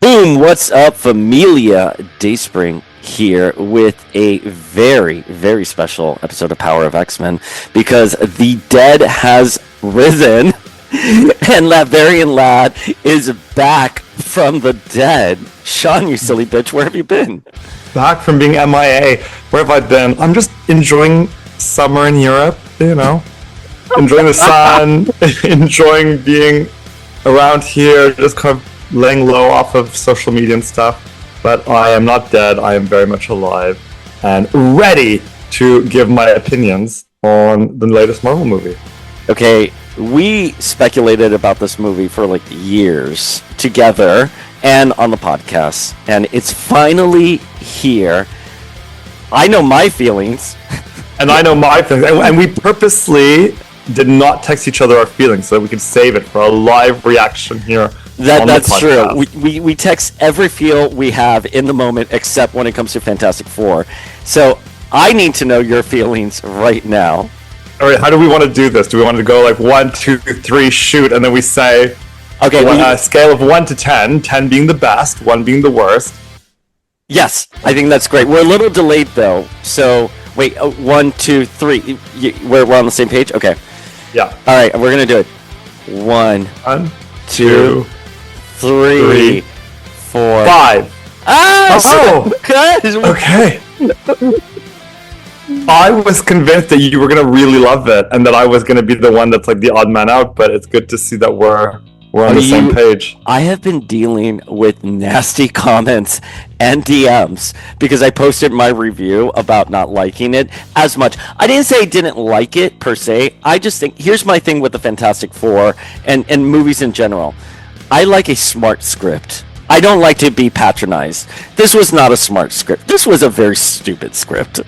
Boom! What's up, familia? Dayspring here with a very, very special episode of Power of X-Men because the dead has risen and Laverian Lad is back from the dead. Sean, you silly bitch, where have you been? Back from being MIA. Where have I been? I'm just enjoying summer in Europe, enjoying the sun, enjoying being around here, just kind of laying low off of social media and stuff. But I am not dead. I am very much alive and ready to give my opinions on the latest Marvel movie. Okay, we speculated about this movie for like years together and on the podcast, and it's finally here. I know my feelings. And I know my feelings. And we purposely did not text each other our feelings so that we could save it for a live reaction here. That's true. We text every feel we have in the moment except when it comes to Fantastic Four. So I need to know your feelings right now. All right, how do we want to do this? Do we want to go like 1, 2, 3, shoot, and then we say, okay, a scale of 1 to 10, 10 being the best, 1 being the worst? Yes, I think that's great. We're a little delayed though, so wait, 1, 2, 3. We're on the same page. Okay. Yeah. All right, we're gonna do it. 1, 2, 3, 4, 5. Ah! Oh! Okay. I was convinced that you were going to really love it and that I was going to be the one that's like the odd man out, but it's good to see that we're on the same page. I have been dealing with nasty comments and DMs because I posted my review about not liking it as much. I didn't say I didn't like it per se. I just think, here's my thing with the Fantastic Four and movies in general. I like a smart script. I don't like to be patronized. This was not a smart script. This was a very stupid script.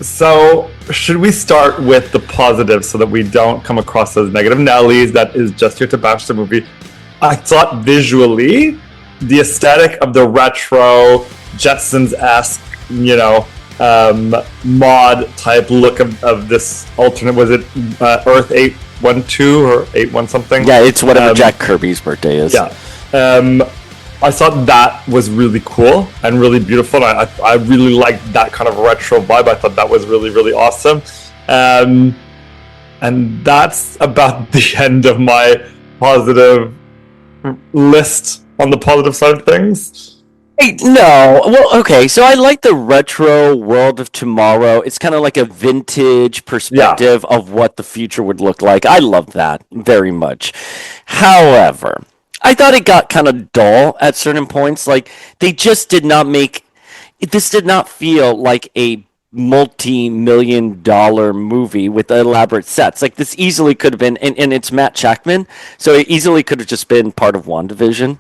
So, should we start with the positives so that we don't come across as negative Nellies that is just here to bash the movie? I thought visually, the aesthetic of the retro, Jetsons-esque, mod type look of this alternate, was it Earth 812 or 81 something? Yeah, it's whatever Jack Kirby's birthday is. Yeah. I thought that was really cool and really beautiful. I really liked that kind of retro vibe. I thought that was really, really awesome. And that's about the end of my positive list on the positive side of things. Hey, no. Well, okay. So I like the retro world of tomorrow. It's kind of like a vintage perspective of what the future would look like. I love that very much. However, I thought it got kind of dull at certain points. Like, they just did not make... This did not feel like a multi-million-dollar movie with elaborate sets. Like, this easily could have been... And it's Matt Shackman, so it easily could have just been part of WandaVision.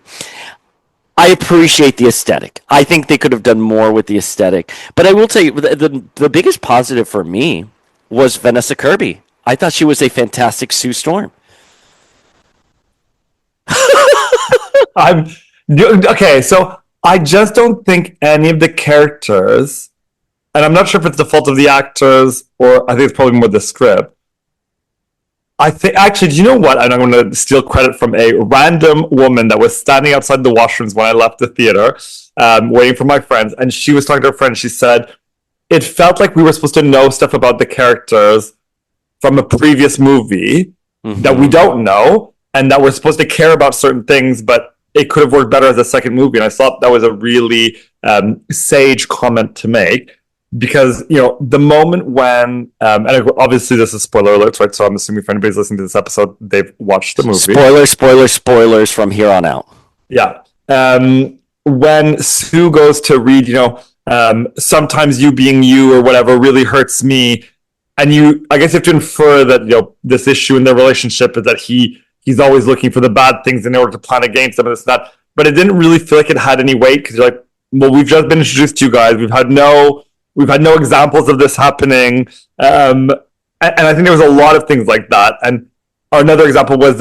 I appreciate the aesthetic. I think they could have done more with the aesthetic. But I will tell you, the biggest positive for me was Vanessa Kirby. I thought she was a fantastic Sue Storm. Okay, so I just don't think any of the characters, and I'm not sure if it's the fault of the actors or I think it's probably more the script. I think, actually, do you know what? And I'm going to steal credit from a random woman that was standing outside the washrooms when I left the theater, waiting for my friends, and she was talking to her friend. She said, it felt like we were supposed to know stuff about the characters from a previous movie that we don't know, and that we're supposed to care about certain things, but it could have worked better as a second movie. And I thought that was a really sage comment to make because, the moment when, and obviously this is spoiler alerts, right? So I'm assuming if anybody's listening to this episode, they've watched the movie. Spoilers from here on out. Yeah. When Sue goes to read, sometimes you being you or whatever really hurts me. And I guess you have to infer that, this issue in their relationship is that he's always looking for the bad things in order to plan against them and this and that. But it didn't really feel like it had any weight because you're like, well, we've just been introduced to you guys. We've had no examples of this happening. And I think there was a lot of things like that. And another example was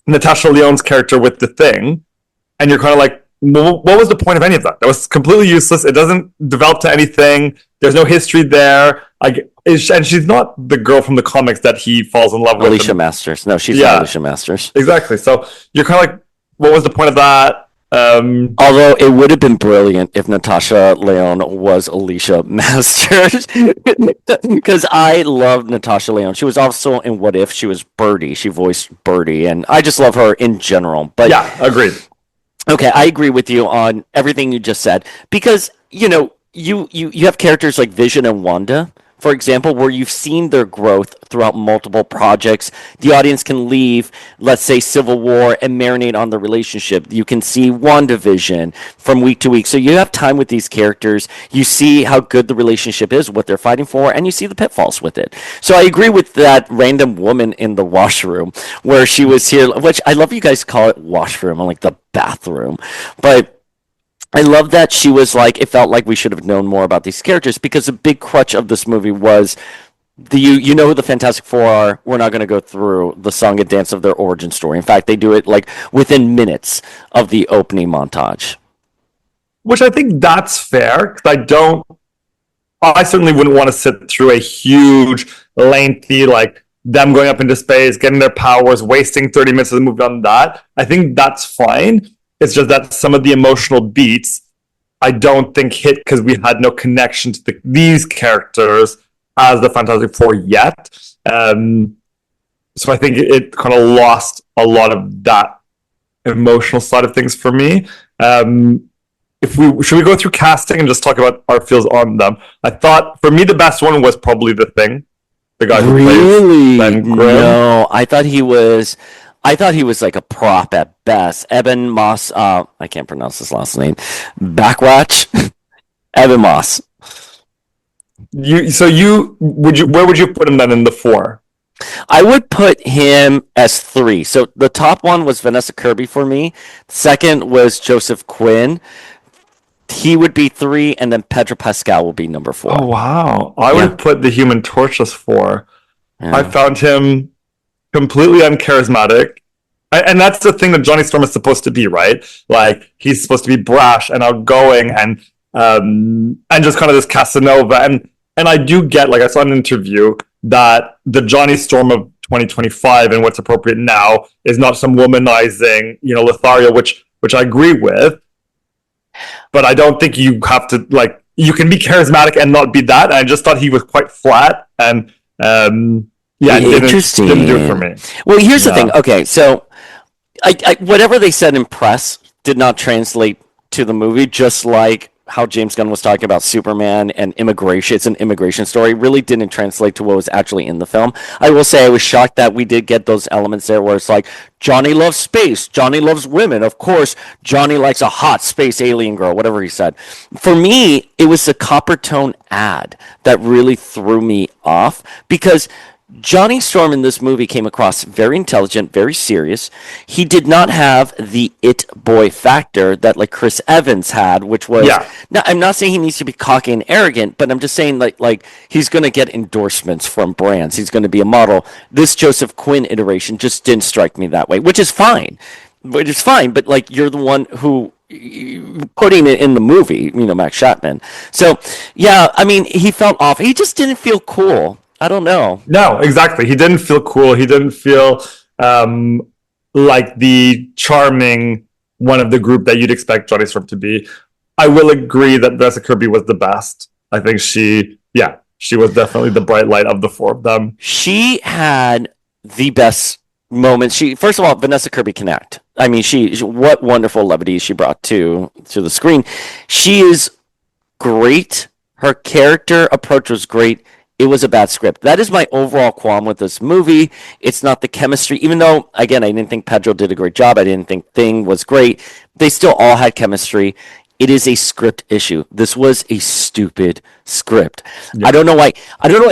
Natasha Lyonne's character with the Thing. And you're kind of like, well, what was the point of any of that? That was completely useless. It doesn't develop to anything. There's no history there. And she's not the girl from the comics that he falls in love with. Alicia Masters. No, she's not Alicia Masters. Exactly. So you're kind of like, what was the point of that? Although it would have been brilliant if Natasha Leone was Alicia Masters, because I love Natasha Leone. She was also in What If. She was Birdie. She voiced Birdie, and I just love her in general. But Yeah, agreed. okay, I agree with you on everything you just said because you have characters like Vision and Wanda, for example, where you've seen their growth throughout multiple projects. The audience can leave, let's say, Civil War and marinate on the relationship. You can see WandaVision from week to week. So you have time with these characters. You see how good the relationship is, what they're fighting for, and you see the pitfalls with it. So I agree with that random woman in the washroom where she was here, which I love you guys call it washroom, like the bathroom. But I love that she was like, it felt like we should have known more about these characters because a big crutch of this movie was you know who the Fantastic Four are. We're not going to go through the song and dance of their origin story. In fact, they do it like within minutes of the opening montage. Which I think that's fair because I certainly wouldn't want to sit through a huge, lengthy, like them going up into space, getting their powers, wasting 30 minutes of the movie on that. I think that's fine. It's just that some of the emotional beats I don't think hit because we had no connection to these characters as the Fantastic Four yet. So I think it kind of lost a lot of that emotional side of things for me. If we should we go through casting and just talk about our feels on them? I thought for me the best one was probably the Thing, the guy who Really? plays Ben Grimm. No, I thought he was like a prop at best. Eben Moss, I can't pronounce his last name. Backwatch, Eben Moss. Where would you put him then in the four? I would put him as three. So the top one was Vanessa Kirby for me. Second was Joseph Quinn. He would be three, and then Pedro Pascal will be number four. Oh wow! I would have put the Human Torch as four. Yeah. I found him completely uncharismatic. And that's the thing that Johnny Storm is supposed to be, right? Like he's supposed to be brash and outgoing and just kind of this Casanova. And I do get, like I saw in an interview, that the Johnny Storm of 2025 and what's appropriate now is not some womanizing, Lothario, which I agree with. But I don't think you have to, like, you can be charismatic and not be that. And I just thought he was quite flat and yeah, Interesting. Didn't do it for me. Well, here's the thing. Okay, so whatever they said in press did not translate to the movie, just like how James Gunn was talking about Superman and immigration. It's an immigration story. Really didn't translate to what was actually in the film. I will say I was shocked that we did get those elements there where it's like, Johnny loves space. Johnny loves women. Of course, Johnny likes a hot space alien girl, whatever he said. For me, it was the copper tone ad that really threw me off because Johnny Storm in this movie came across very intelligent, very serious. He did not have the it boy factor that like Chris Evans had, which was Now I'm not saying he needs to be cocky and arrogant, but I'm just saying like he's going to get endorsements from brands. He's going to be a model. This Joseph Quinn iteration just didn't strike me that way, which is fine. But like you're the one who putting it in the movie, Max Chapman. So yeah, I mean he felt off. He just didn't feel cool. I don't know. No, exactly. He didn't feel cool. He didn't feel like the charming one of the group that you'd expect Johnny Storm to be. I will agree that Vanessa Kirby was the best. I think she was definitely the bright light of the four of them. She had the best moments. First of all, Vanessa Kirby can act. I mean, what wonderful levity she brought to the screen. She is great. Her character approach was great. It was a bad script. That is my overall qualm with this movie. It's not the chemistry, even though, again, I didn't think Pedro did a great job. I didn't think Thing was great. They still all had chemistry. It is a script issue. This was a stupid script. Yeah. I don't know why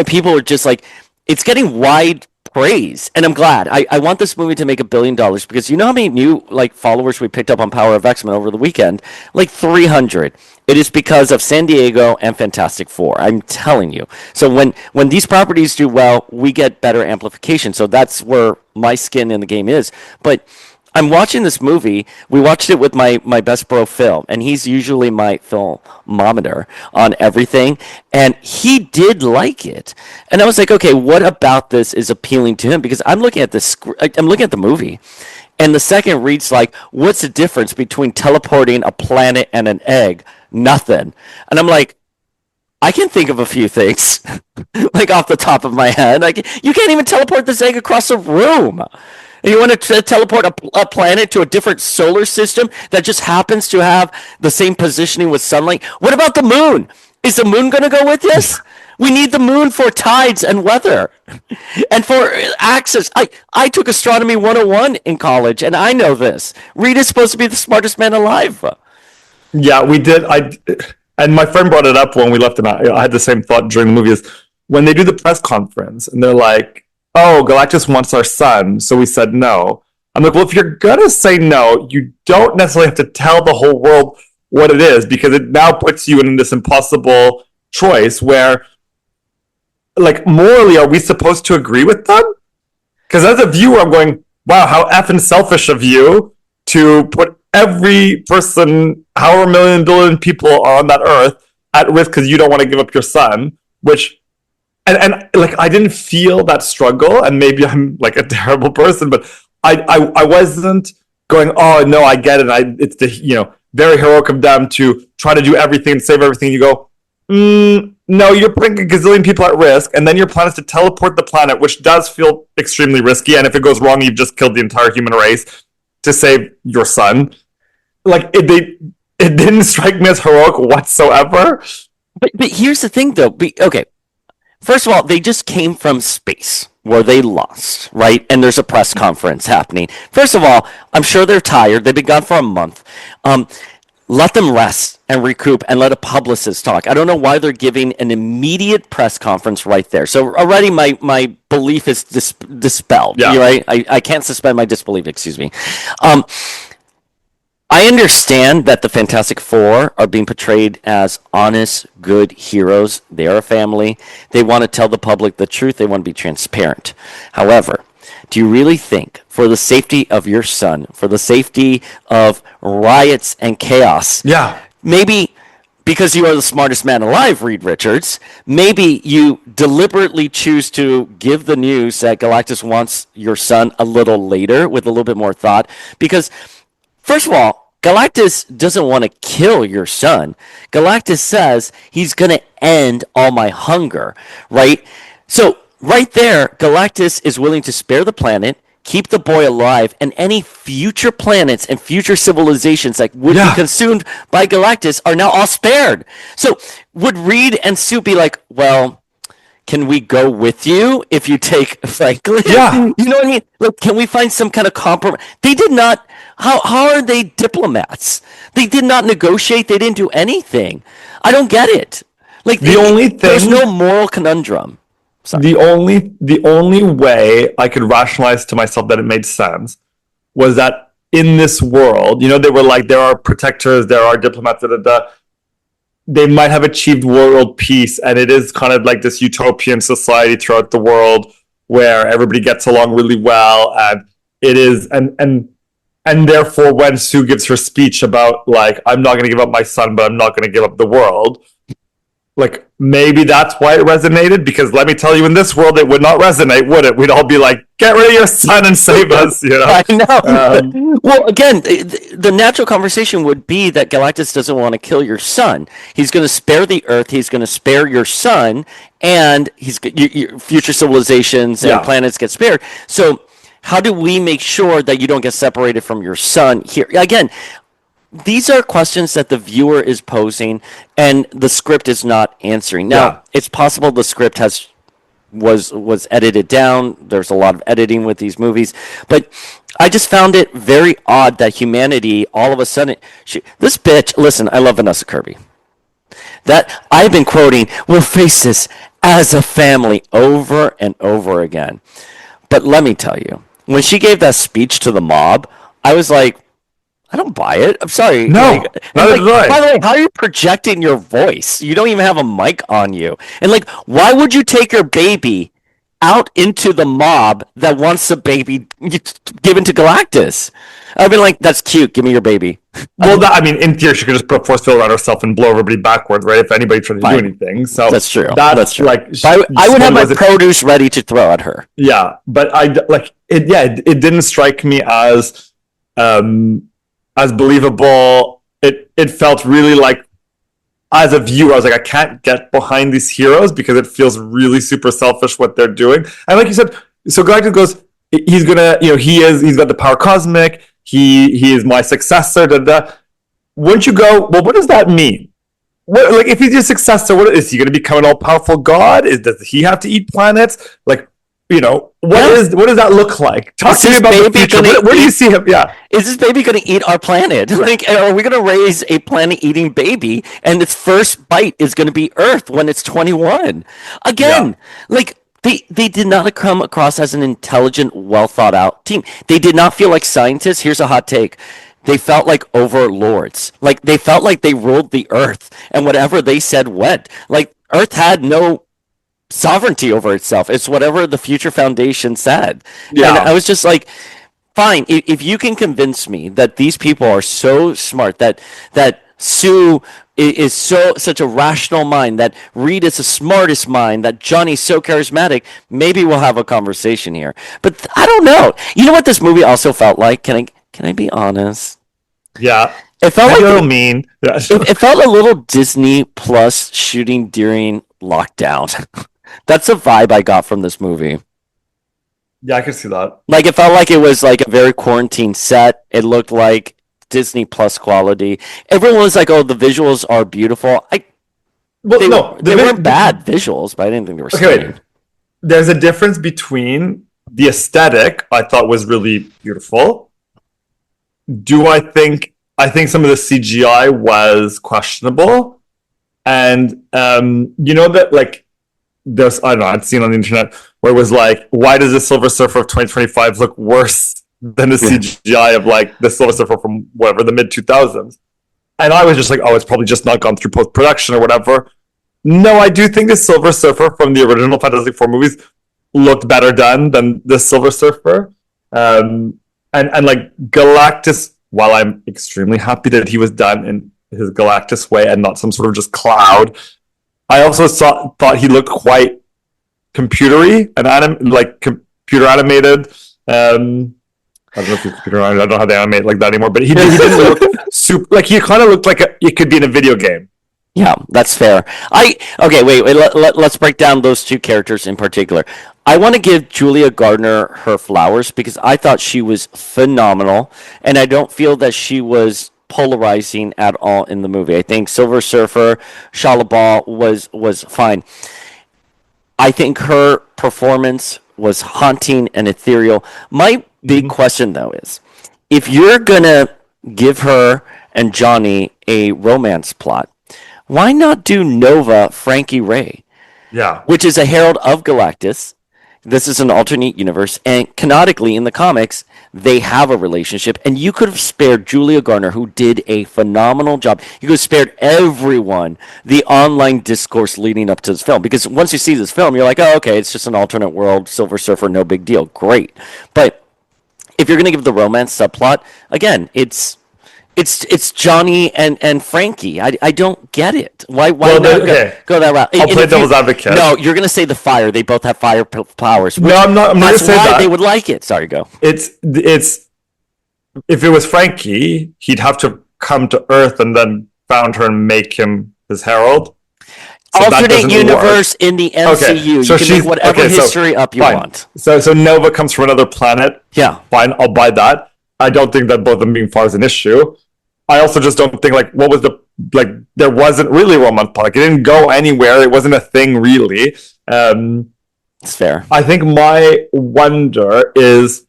people are just like, it's getting wide praise, and I'm glad. I want this movie to make $1 billion because you know how many new followers we picked up on Power of X-Men over the weekend? Like 300. It is because of San Diego and Fantastic Four. I'm telling you. So when these properties do well, we get better amplification. So that's where my skin in the game is. But I'm watching this movie. We watched it with my best bro, Phil, and he's usually my filmometer on everything, and he did like it. And I was like, okay, what about this is appealing to him? Because I'm looking at the movie, And the second reads like, what's the difference between teleporting a planet and an egg? Nothing. And I'm like, I can think of a few things, like off the top of my head. Like, you can't even teleport this egg across a room. And you want to teleport a planet to a different solar system that just happens to have the same positioning with sunlight? What about the moon? Is the moon going to go with this? We need the moon for tides and weather and for access. I took Astronomy 101 in college, and I know this. Reed is supposed to be the smartest man alive. Yeah, we did. And my friend brought it up when we left, and I had the same thought during the movie. Is when they do the press conference and they're like, "Oh, Galactus wants our son," so we said no. I'm like, well, if you're gonna say no, you don't necessarily have to tell the whole world what it is, because it now puts you in this impossible choice where, like, morally, are we supposed to agree with them? Because as a viewer, I'm going, wow, how effing selfish of you to put every person, however million billion people are on that earth, at risk because you don't want to give up your son. Which, and like, I didn't feel that struggle, and maybe I'm like a terrible person, but I wasn't going, oh no, I get it. It's the very heroic of them to try to do everything and save everything. You go, no, you're putting a gazillion people at risk, and then your plan is to teleport the planet, which does feel extremely risky. And if it goes wrong, you've just killed the entire human race to save your son. Like, it didn't strike me as heroic whatsoever. But here's the thing, though. Okay, first of all, they just came from space where they lost, right? And there's a press conference happening. First of all, I'm sure they're tired. They've been gone for a month. Let them rest and recoup and let a publicist talk. I don't know why they're giving an immediate press conference right there. So already my belief is dispelled. Yeah. Right? I can't suspend my disbelief, excuse me. I understand that the Fantastic Four are being portrayed as honest, good heroes. They are a family. They want to tell the public the truth. They want to be transparent. However, do you really think, for the safety of your son, for the safety of riots and chaos, Yeah. maybe because you are the smartest man alive, Reed Richards, maybe you deliberately choose to give the news that Galactus wants your son a little later with a little bit more thought? Because, first of all, Galactus doesn't want to kill your son. Galactus says he's going to end all my hunger, right? So, right there, Galactus is willing to spare the planet, keep the boy alive, and any future planets and future civilizations that would be consumed by Galactus are now all spared. So, would Reed and Sue be like, well, can we go with you if you take Franklin? Yeah. You know what I mean? Like, can we find some kind of compromise? They did not. How are they diplomats? They did not negotiate. They didn't do anything. I don't get it. Like, there's no moral conundrum. Sorry. The only way I could rationalize to myself that it made sense was that in this world, they were like, there are protectors, there are diplomats, they might have achieved world peace, and it is kind of like this utopian society throughout the world where everybody gets along really well, and it is, and therefore when Sue gives her speech about, like, I'm not going to give up my son, but I'm not going to give up the world, like, maybe that's why it resonated, because let me tell you, in this world, it would not resonate, would it? We'd all be like, get rid of your son and save us, I know. Well, again, the natural conversation would be that Galactus doesn't want to kill your son. He's going to spare the Earth, he's going to spare your son, and your future civilizations and planets get spared. So, how do we make sure that you don't get separated from your son here? Again, these are questions that the viewer is posing and the script is not answering. Now, it's possible the script was edited down. There's a lot of editing with these movies, but I just found it very odd that humanity all of a sudden, this bitch, listen, I love Vanessa Kirby. That I've been quoting, we'll face this as a family over and over again. But let me tell you, when she gave that speech to the mob, I was like, I don't buy it. I'm sorry. No, by the way, how are you projecting your voice? You don't even have a mic on you. And like, why would you take your baby out into the mob that wants the baby given to Galactus? I've been like, that's cute. Give me your baby. Well, in theory, she could just put a force field around herself and blow everybody backwards, right? If anybody tried to do anything. So that's true. That's true. Like, I would have my produce ready to throw at her. Yeah, but it didn't strike me as believable. It felt really like, as a viewer, I was like, I can't get behind these heroes because it feels really super selfish what they're doing. And like you said, so Galactus goes, he's gonna, he's got the power cosmic. He is my successor. Da, da. Wouldn't you go, well, what does that mean? What, like, if he's your successor, what is he going to become an all powerful god? Does he have to eat planets? Like, what does that look like? Talk to me about the future. Where do you see him? Yeah. Is this baby going to eat our planet? Like, are we going to raise a planet-eating baby, and its first bite is going to be Earth when it's 21? Again, like, they did not come across as an intelligent, well-thought-out team. They did not feel like scientists. Here's a hot take. They felt like overlords. Like, they felt like they ruled the Earth, and whatever they said went. Like, Earth had no sovereignty over itself. It's whatever the Future Foundation said. Yeah. And I was just like, fine, if you can convince me that these people are so smart, that Sue is such a rational mind, that Reed is the smartest mind, that Johnny's so charismatic, maybe we'll have a conversation here. But I don't know. You know what this movie also felt like? Can I be honest? Yeah. It felt like a little mean. It felt a little Disney Plus shooting during lockdown. That's the vibe I got from this movie. Yeah, I could see that. Like, it felt like it was like a very quarantine set. It looked like Disney Plus quality. Everyone was like, "Oh, the visuals are beautiful." They weren't bad visuals, but I didn't think they were stunning. Wait. There's a difference between the aesthetic. I thought was really beautiful. I think some of the CGI was questionable, and that, like, there's, I don't know, I'd seen on the internet where it was like, why does the Silver Surfer of 2025 look worse than the CGI of like the Silver Surfer from whatever, the mid 2000s? And I was just like, oh, it's probably just not gone through post production or whatever. No, I do think the Silver Surfer from the original Fantastic Four movies looked better done than the Silver Surfer. And like Galactus, while I'm extremely happy that he was done in his Galactus way and not some sort of just cloud, I also thought he looked quite computery and computer animated. I don't know if he's computer animated. I don't know how they animate like that anymore. But he didn't look super. Like, he kind of looked like it could be in a video game. Yeah, that's fair. Okay, wait. Let's break down those two characters in particular. I want to give Julia Gardner her flowers because I thought she was phenomenal, and I don't feel that she was polarizing at all in the movie. I think Silver Surfer, Shia LaBeouf was fine. I think her performance was haunting and ethereal. My big question, though, is if you're gonna give her and Johnny a romance plot, why not do Nova Frankie Ray? Yeah. Which is a herald of Galactus. This is an alternate universe, and canonically in the comics, they have a relationship, and you could have spared Julia Garner, who did a phenomenal job. You could have spared everyone the online discourse leading up to this film, because once you see this film, you're like, oh, okay, it's just an alternate world, Silver Surfer, no big deal, great. But if you're going to give the romance subplot, again, it's Johnny and Frankie. I don't get it. Why go that route? I'll play devil's advocate. No, you're going to say the fire. They both have fire powers. No, I'm not going to say that. They would like it. Sorry, go. It's if it was Frankie, he'd have to come to Earth and then found her and make him his herald. So alternate universe in the MCU. Okay. So you can make whatever history up you want. So Nova comes from another planet. Yeah. Fine, I'll buy that. I don't think that both of them being far is an issue. I also just don't think, like, what was there wasn't really a romance plot. Like, it didn't go anywhere. It wasn't a thing, really. It's fair. I think my wonder is,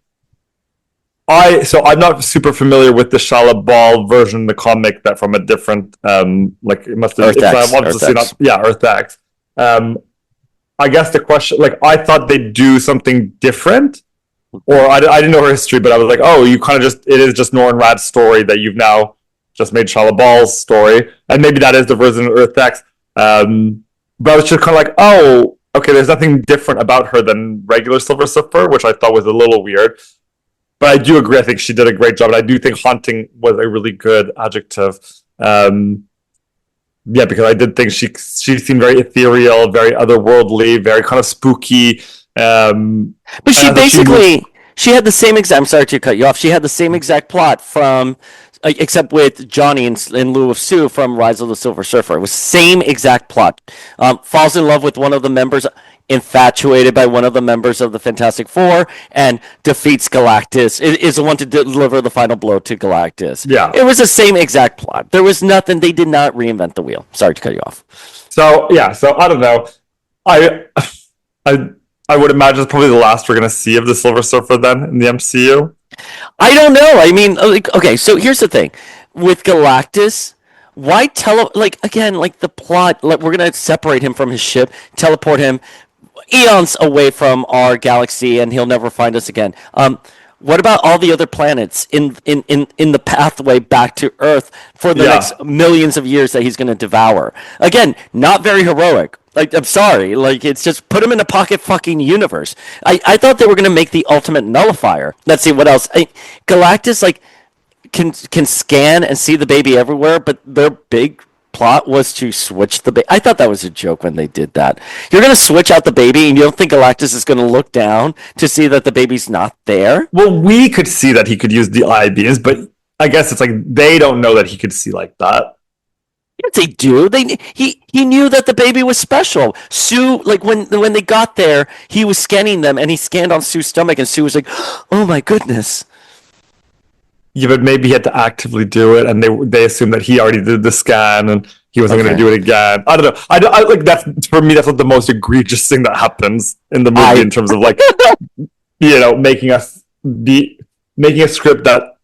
I'm not super familiar with the Shia LaBeouf version of the comic that from a different, it must have, Earth X. I guess the question, like, I thought they'd do something different, or I didn't know her history, but I was like, oh, you kind of it is just Norrin Rad's story that you've now just made Shia LaBeouf's story, and maybe that is the version of Earth X. But I was just kind of like, oh, okay, there's nothing different about her than regular Silver Surfer, which I thought was a little weird. But I do agree, I think she did a great job, and I do think haunting was a really good adjective. Because I did think she seemed very ethereal, very otherworldly, very kind of spooky. But she She had the same exact. I'm sorry to cut you off. She had the same exact plot from, except with Johnny in lieu of Sue from Rise of the Silver Surfer. It was same exact plot. Falls in love with one of the members, infatuated by one of the members of the Fantastic Four, and defeats Galactus. Is the one to deliver the final blow to Galactus. Yeah. It was the same exact plot. There was nothing. They did not reinvent the wheel. Sorry to cut you off. So yeah, so I don't know. I I I would imagine it's probably the last we're gonna see of the Silver Surfer then in the MCU. I don't know. I mean, like, okay, so here's the thing. With Galactus, why like, again, like the plot, like, we're going to separate him from his ship, teleport him eons away from our galaxy, and he'll never find us again. What about all the other planets in the pathway back to Earth for the next millions of years that he's going to devour? Again, not very heroic. Like, I'm sorry. Like, it's just put him in a pocket fucking universe. I thought they were going to make the ultimate nullifier. Let's see, what else? Galactus, like, can scan and see the baby everywhere, but their big plot was to switch the baby. I thought that was a joke when they did that. You're going to switch out the baby, and you don't think Galactus is going to look down to see that the baby's not there? Well, we could see that he could use the eye beams, but I guess it's like they don't know that he could see like that. Yes, they do. He knew that the baby was special. Sue, like, when they got there, he was scanning them, and he scanned on Sue's stomach, and Sue was like, "Oh my goodness." Yeah, but maybe he had to actively do it, and they assumed that he already did the scan, and he wasn't going to do it again. I don't know. I like that's, for me, that's not the most egregious thing that happens in the movie in terms of, like, making a script that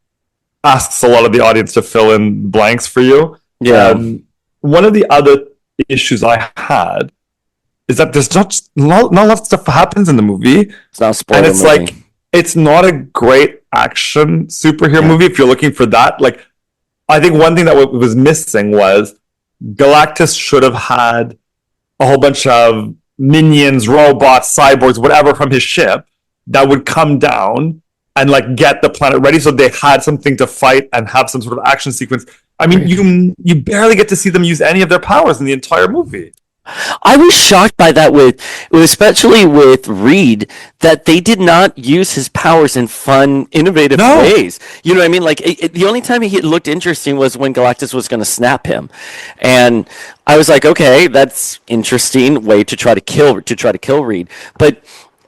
asks a lot of the audience to fill in blanks for you. Yeah. One of the other issues I had is that there's not a lot of stuff happens in the movie. It's not a spoiler and it's movie. like, it's not a great action superhero movie if you're looking for that. Like, I think one thing that was missing was Galactus should have had a whole bunch of minions, robots, cyborgs, whatever from his ship that would come down and, like, get the planet ready so they had something to fight and have some sort of action sequence. I mean, you barely get to see them use any of their powers in the entire movie. I was shocked by that, especially with Reed, that they did not use his powers in fun, innovative ways. You know what I mean? Like, the only time he looked interesting was when Galactus was going to snap him, and I was like, okay, that's interesting way to try to kill Reed, but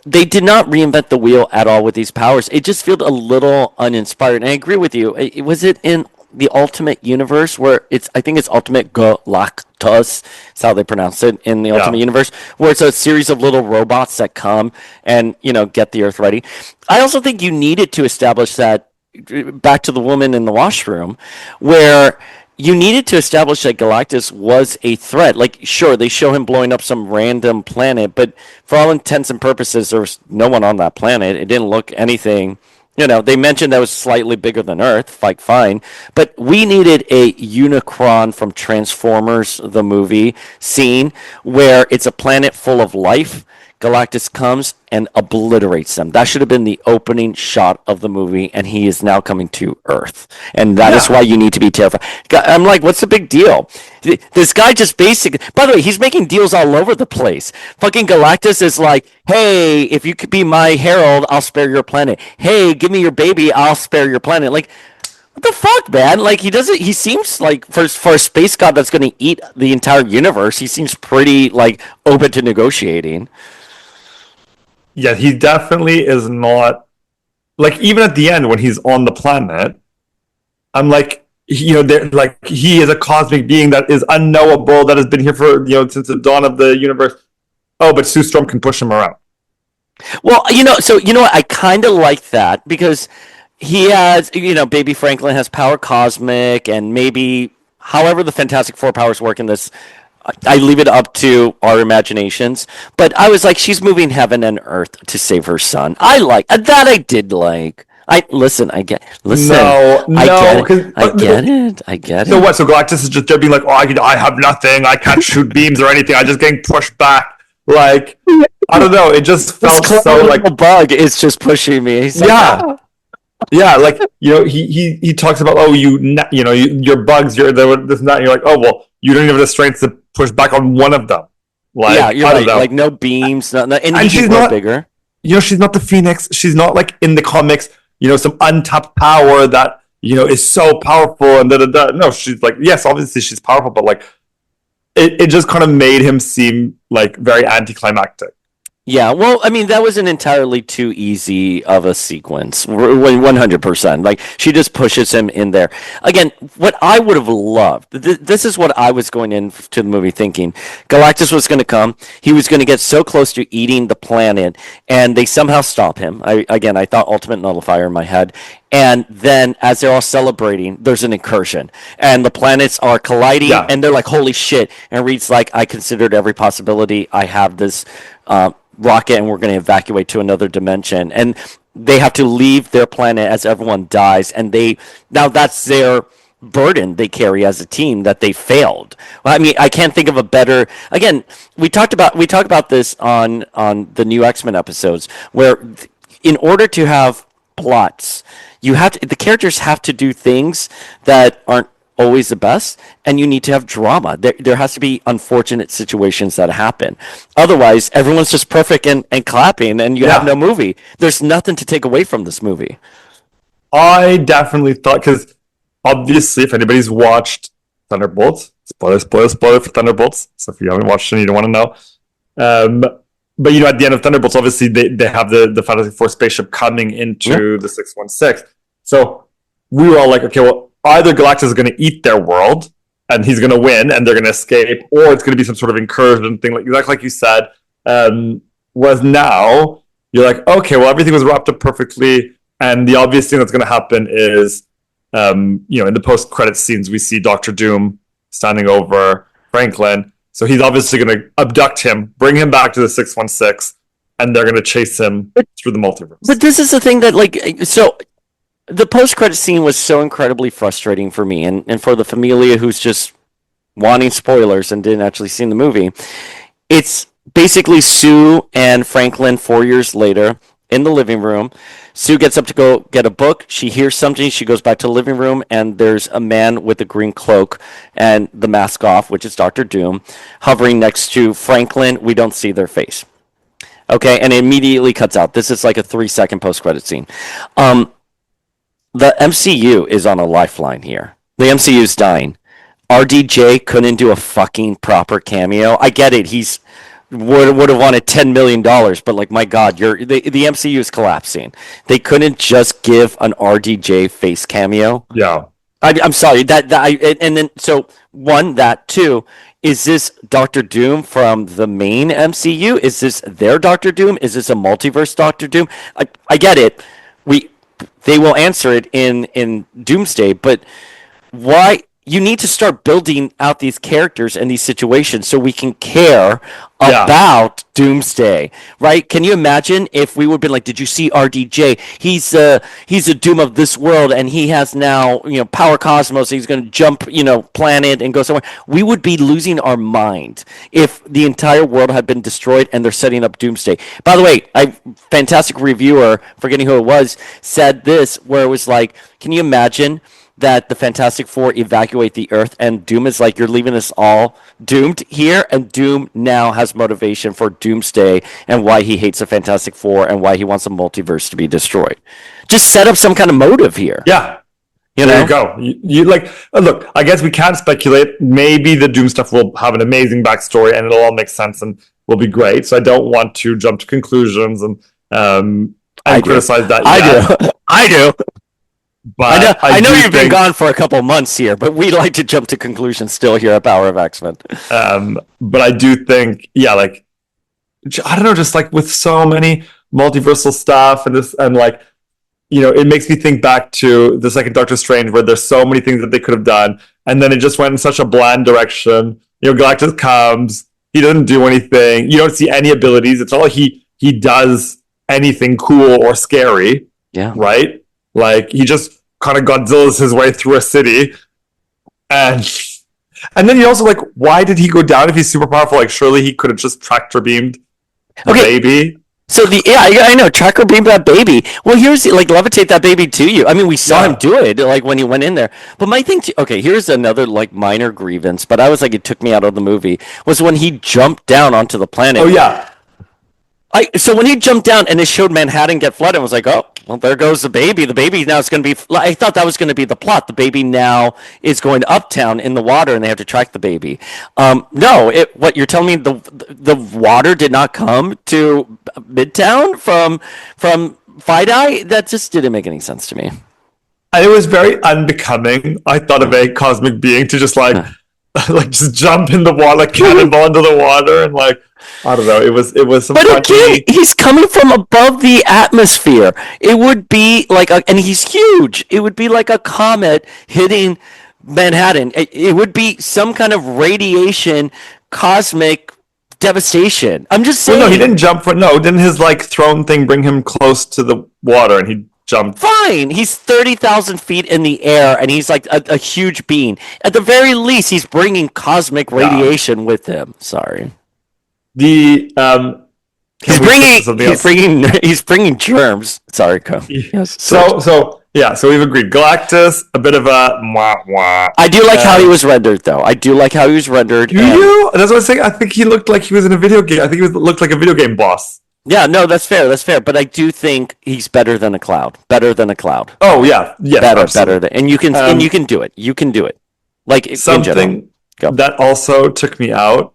they did not reinvent the wheel at all with these powers. It just felt a little uninspired. And I agree with you. Was it in the Ultimate Universe where I think it's Ultimate Galactus, that's how they pronounce it in the Ultimate Universe, where it's a series of little robots that come and, get the Earth ready. I also think you needed to establish that, back to the woman in the washroom, where you needed to establish that Galactus was a threat. Like, sure, they show him blowing up some random planet, but for all intents and purposes, there was no one on that planet. It didn't look anything. They mentioned that was slightly bigger than Earth, like, fine. But we needed a Unicron from Transformers, the movie, scene where it's a planet full of life. Galactus comes and obliterates them. That should have been the opening shot of the movie, and he is now coming to Earth. And that is why you need to be terrified. I'm like, what's the big deal? This guy just basically... By the way, he's making deals all over the place. Fucking Galactus is like, hey, if you could be my herald, I'll spare your planet. Hey, give me your baby, I'll spare your planet. Like, what the fuck, man? Like, he seems like, for a space god that's going to eat the entire universe, he seems pretty, like, open to negotiating. Yeah, he definitely is not, like, even at the end when he's on the planet, I'm like, he is a cosmic being that is unknowable, that has been here for, since the dawn of the universe. Oh, but Sue Storm can push him around. Well, what? I kind of like that because he has, Baby Franklin has power cosmic, and maybe however the Fantastic Four powers work in this, I leave it up to our imaginations. But I was like, she's moving heaven and earth to save her son. I like that. I did like. I get it. So what? So Galactus is just being like, oh, I have nothing. I can't shoot beams or anything. I'm just getting pushed back. Like, I don't know. It just felt so like a bug is just pushing me. He's like, yeah. Like, he talks about, oh, your bugs, you're this and that. And you're like, oh, well, you don't even have the strength to push back on one of them. Like, yeah, you're right. Like, no beams, and she's not bigger. she's not the Phoenix. She's not like in the comics, some untapped power that, is so powerful and da da da. No, she's like, yes, obviously she's powerful, but like it just kind of made him seem like very anticlimactic. Yeah, well, I mean, that was an entirely too easy of a sequence. 100%. Like, she just pushes him in there. Again, what I would have loved, this is what I was going into the movie thinking. Galactus was going to come. He was going to get so close to eating the planet, and they somehow stop him. I thought Ultimate Nullifier in my head. And then, as they're all celebrating, there's an incursion, and the planets are colliding, Yeah. and they're like, "Holy shit!" And Reed's like, "I considered every possibility. I have this rocket, and we're going to evacuate to another dimension." And they have to leave their planet as everyone dies, and now that's their burden they carry as a team, that they failed. Well, I mean, I can't think of a better. Again, we talk about this on the new X-Men episodes, where in order to have plots, the characters have to do things that aren't always the best, and you need to have drama. There has to be unfortunate situations that happen. Otherwise, everyone's just perfect and clapping, and you have no movie. There's nothing to take away from this movie. I definitely thought, because obviously, if anybody's watched Thunderbolts, spoiler for Thunderbolts. So if you haven't watched it, you don't want to know. But at the end of Thunderbolts, obviously they have the Fantastic Four spaceship coming into the 616. So we were all like, okay, well, either Galactus is going to eat their world and he's going to win and they're going to escape, or it's going to be some sort of incursion thing, like you said. Whereas now you're like, okay, well, everything was wrapped up perfectly, and the obvious thing that's going to happen is, in the post-credit scenes, we see Doctor Doom standing over Franklin. So he's obviously going to abduct him, bring him back to the 616, and they're going to chase him through the multiverse. But this is the thing that, so the post-credit scene was so incredibly frustrating for me, and for the familia who's just wanting spoilers and didn't actually see the movie. It's basically Sue and Franklin 4 years later in the living room. Sue gets up to go get a book. She hears something. She goes back to the living room, and there's a man with a green cloak and the mask off, which is Dr. Doom, hovering next to Franklin. We don't see their face. Okay, and it immediately cuts out. This is like a 3-second post-credit scene. The MCU is on a lifeline here. The MCU is dying. RDJ couldn't do a fucking proper cameo. I get it. He's would have wanted $10 million, but like, my God, the MCU is collapsing. They couldn't just give an RDJ face cameo. Yeah. I'm sorry and then so one, that two, is this Doctor Doom from the main MCU? Is this their Doctor Doom? Is this a multiverse Doctor Doom? I get it. They will answer it in Doomsday, but why? You need to start building out these characters and these situations so we can care about Doomsday, right? Can you imagine if we would have been like, did you see RDJ? He's a Doom of this world, and he has now, power cosmos. He's going to jump, planet and go somewhere. We would be losing our mind if the entire world had been destroyed and they're setting up Doomsday. By the way, fantastic reviewer, forgetting who it was, said this, where it was like, can you imagine that the Fantastic Four evacuate the Earth, and Doom is like, you're leaving us all doomed here, and Doom now has motivation for Doomsday and why he hates the Fantastic Four and why he wants the multiverse to be destroyed. Just set up some kind of motive here. Yeah. There you go. You look, I guess we can't speculate. Maybe the Doom stuff will have an amazing backstory and it'll all make sense and will be great. So I don't want to jump to conclusions and criticize that. I do. But I know you've been gone for a couple months here, but we like to jump to conclusions still here at Power of X-Men. But I do think, I don't know, just like with so many multiversal stuff and this, and like, it makes me think back to the second Doctor Strange, where there's so many things that they could have done, and then it just went in such a bland direction. Galactus comes, he doesn't do anything. You don't see any abilities. It's not like he does anything cool or scary. Yeah. Right? Like, he just kind of Godzilla's his way through a city. And then you also, like, why did he go down if he's super powerful? Like, surely he could have just tractor beamed the baby. So I know, tracker beam that baby. Well, here's levitate that baby to you. I mean, we saw him do it like when he went in there. But my thing, here's another like minor grievance. But I was like, it took me out of the movie. Was when he jumped down onto the planet. Oh yeah. So when he jumped down and it showed Manhattan get flooded, I was like, oh, well, there goes the baby. The baby now is going to be. I thought that was going to be the plot. The baby now is going uptown in the water, and they have to track the baby. No, what you're telling me, the water did not come to Midtown from Fidei? That just didn't make any sense to me. And it was very unbecoming, I thought, of a cosmic being to just like like just jump in the water, like cannonball into the water, and like I don't know. It was some. But funny... again, he's coming from above the atmosphere. It would be like, and he's huge. It would be like a comet hitting Manhattan. It would be some kind of radiation, cosmic devastation. I'm just saying. Well, no, he didn't jump for. No, didn't his like throne thing bring him close to the water, and he jumped? Fine, he's 30,000 feet in the air, and he's like a huge being. At the very least, he's bringing cosmic radiation with him. Sorry. The he's bringing germs. Sorry, Co. Yes. So we've agreed. Galactus, a bit of a wah. I do like how he was rendered, though. I do like how he was rendered. Do you? That's what I was saying. I think he looked like he was in a video game. I think he looked like a video game boss. Yeah, no, that's fair. That's fair. But I do think he's better than a cloud. Better than a cloud. Oh yeah, yes, better than, and you can do it. You can do it. Like something that also took me out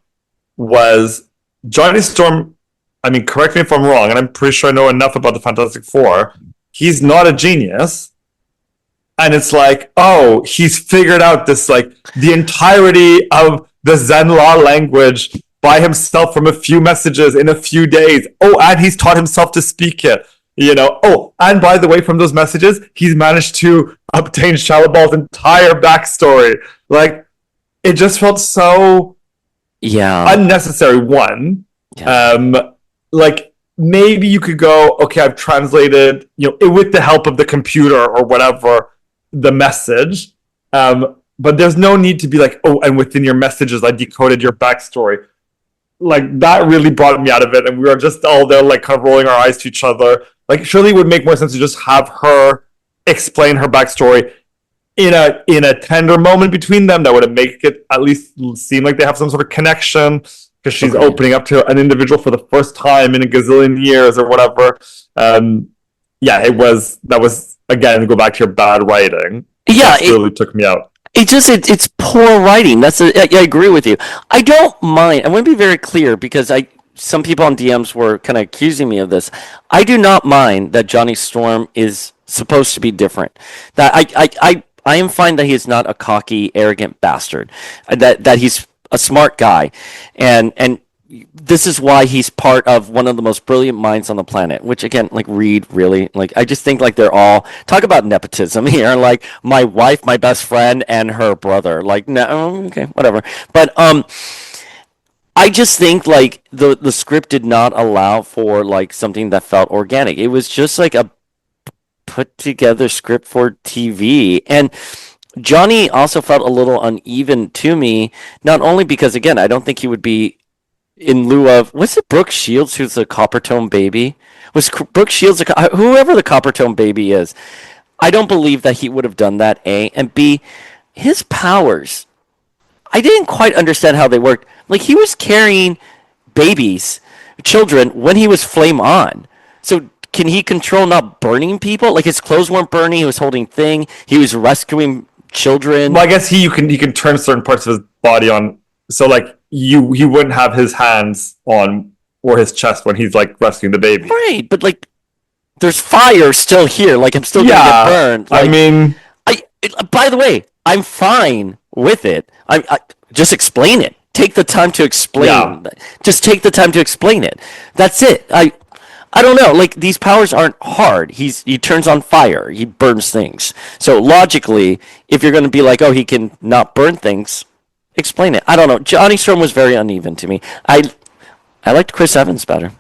was Johnny Storm. I mean, correct me if I'm wrong, and I'm pretty sure I know enough about the Fantastic Four. He's not a genius, and it's like, oh, he's figured out this like the entirety of the Zenlaw language by himself from a few messages in a few days. Oh, and he's taught himself to speak it. You know. Oh, and by the way, from those messages, he's managed to obtain Shalabal's entire backstory. Like, it just felt so unnecessary. One, like maybe you could go, okay, I've translated, with the help of the computer or whatever, the message. But there's no need to be like, oh, and within your messages, I decoded your backstory. Like, that really brought me out of it, and we were just all there, like, kind of rolling our eyes to each other. Like, surely it would make more sense to just have her explain her backstory in a tender moment between them that would make it at least seem like they have some sort of connection, because she's opening up to an individual for the first time in a gazillion years or whatever. That was, again, to go back to your bad writing. Yeah, it really took me out. It's poor writing. I agree with you. I don't mind. I want to be very clear, because some people on DMs were kind of accusing me of this. I do not mind that Johnny Storm is supposed to be different. That I am fine that he is not a cocky, arrogant bastard. That he's a smart guy, and this is why he's part of one of the most brilliant minds on the planet, which, again, like, Reed, really, like, I just think, like, they're all, talk about nepotism here, like, my wife, my best friend, and her brother, like, no, okay, whatever, but, I just think, like, the script did not allow for, like, something that felt organic. It was just, like, a put-together script for TV, and Johnny also felt a little uneven to me, not only because, again, I don't think he would be in lieu of, was it Brooke Shields who's the Coppertone baby? Was Brooke Shields, whoever the Coppertone baby is, I don't believe that he would have done that, A. And B, his powers, I didn't quite understand how they worked. Like, he was carrying children, when he was flame on. So can he control not burning people? Like, his clothes weren't burning, he was holding thing, he was rescuing children. Well, I guess he can turn certain parts of his body on, so like, he wouldn't have his hands on or his chest when he's like rescuing the baby. Right, but like, there's fire still here. Like, I'm still gonna get burned. Like, I mean, by the way, I'm fine with it. I just explain it. Take the time to explain. Yeah. Just take the time to explain it. That's it. I don't know. Like, these powers aren't hard. He turns on fire. He burns things. So logically, if you're going to be like, oh, he can not burn things, explain it. I don't know. Johnny Storm was very uneven to me. I liked Chris Evans better.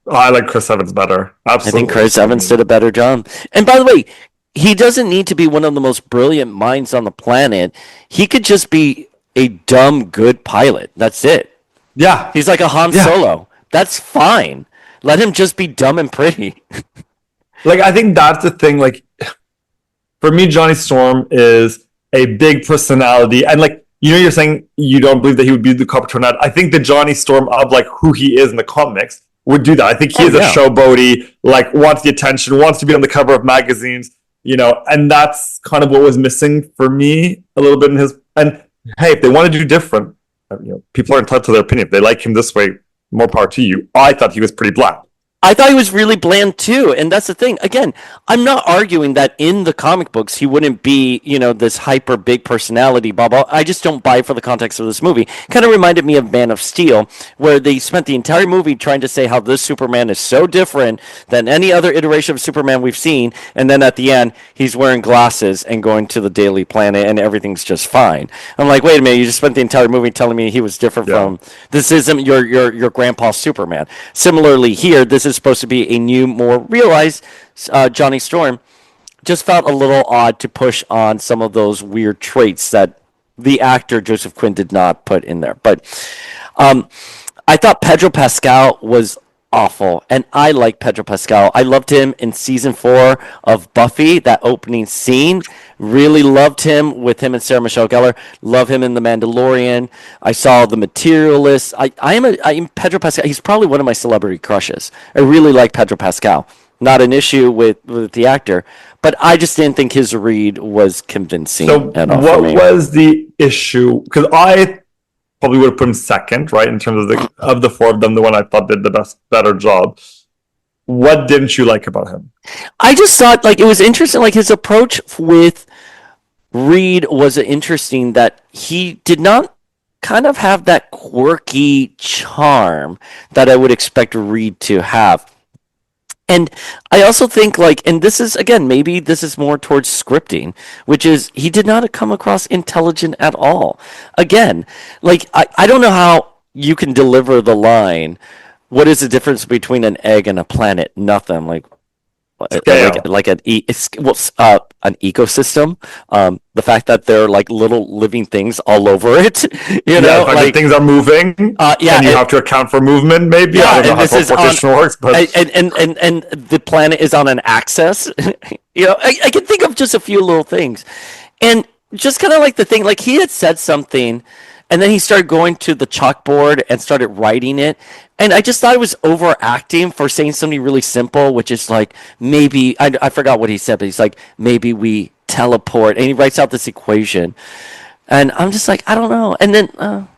Oh, I like Chris Evans better. Absolutely. I think Chris Evans did a better job. And by the way, he doesn't need to be one of the most brilliant minds on the planet. He could just be a dumb, good pilot. That's it. Yeah. He's like a Han Solo. That's fine. Let him just be dumb and pretty. Like, I think that's the thing. Like, for me, Johnny Storm is a big personality. And like, you're saying you don't believe that he would be the Coppertone. I think the Johnny Storm of like who he is in the comics would do that. I think he Oh is a yeah. showboaty, like wants the attention, wants to be on the cover of magazines, and that's kind of what was missing for me a little bit in his. And hey, if they want to do different, people are entitled to their opinion. If they like him this way, more power to you. I thought he was pretty bland. I thought he was really bland too, and that's the thing. Again, I'm not arguing that in the comic books he wouldn't be, this hyper big personality, blah blah. I just don't buy it for the context of this movie. Kind of reminded me of Man of Steel, where they spent the entire movie trying to say how this Superman is so different than any other iteration of Superman we've seen, and then at the end he's wearing glasses and going to the Daily Planet, and everything's just fine. I'm like, wait a minute, you just spent the entire movie telling me he was different from. This isn't your grandpa's Superman. Similarly, here, this is supposed to be a new, more realized Johnny Storm. Just felt a little odd to push on some of those weird traits that the actor Joseph Quinn did not put in there. But I thought Pedro Pascal was awful, and I like Pedro Pascal. I loved him in season 4 of Buffy, that opening scene. Really loved him with him and Sarah Michelle Gellar. Love him in The Mandalorian. I saw The Materialist. I am Pedro Pascal. He's probably one of my celebrity crushes. I really like Pedro Pascal. Not an issue with the actor, but I just didn't think his read was convincing at all. So what was the issue? Because I probably would have put him second, right, in terms of the four of them, the one I thought did the better job. What didn't you like about him? I just thought it was interesting. His approach with Reed was interesting. That he did not kind of have that quirky charm that I would expect Reed to have. And I also think and this is again, maybe this is more towards scripting, which is he did not come across intelligent at all. Again, I don't know how you can deliver the line. What is the difference between an egg and a planet? Nothing. An ecosystem. The fact that there are little living things all over it. Things are moving. And you have to account for movement. Maybe I don't know how teleportation works, but and the planet is on an axis. I can think of just a few little things, and just kind of the thing. He had said something. And then he started going to the chalkboard and started writing it. And I just thought it was overacting for saying something really simple, which is maybe, I forgot what he said, but he's maybe we teleport. And he writes out this equation. And I'm just I don't know. And then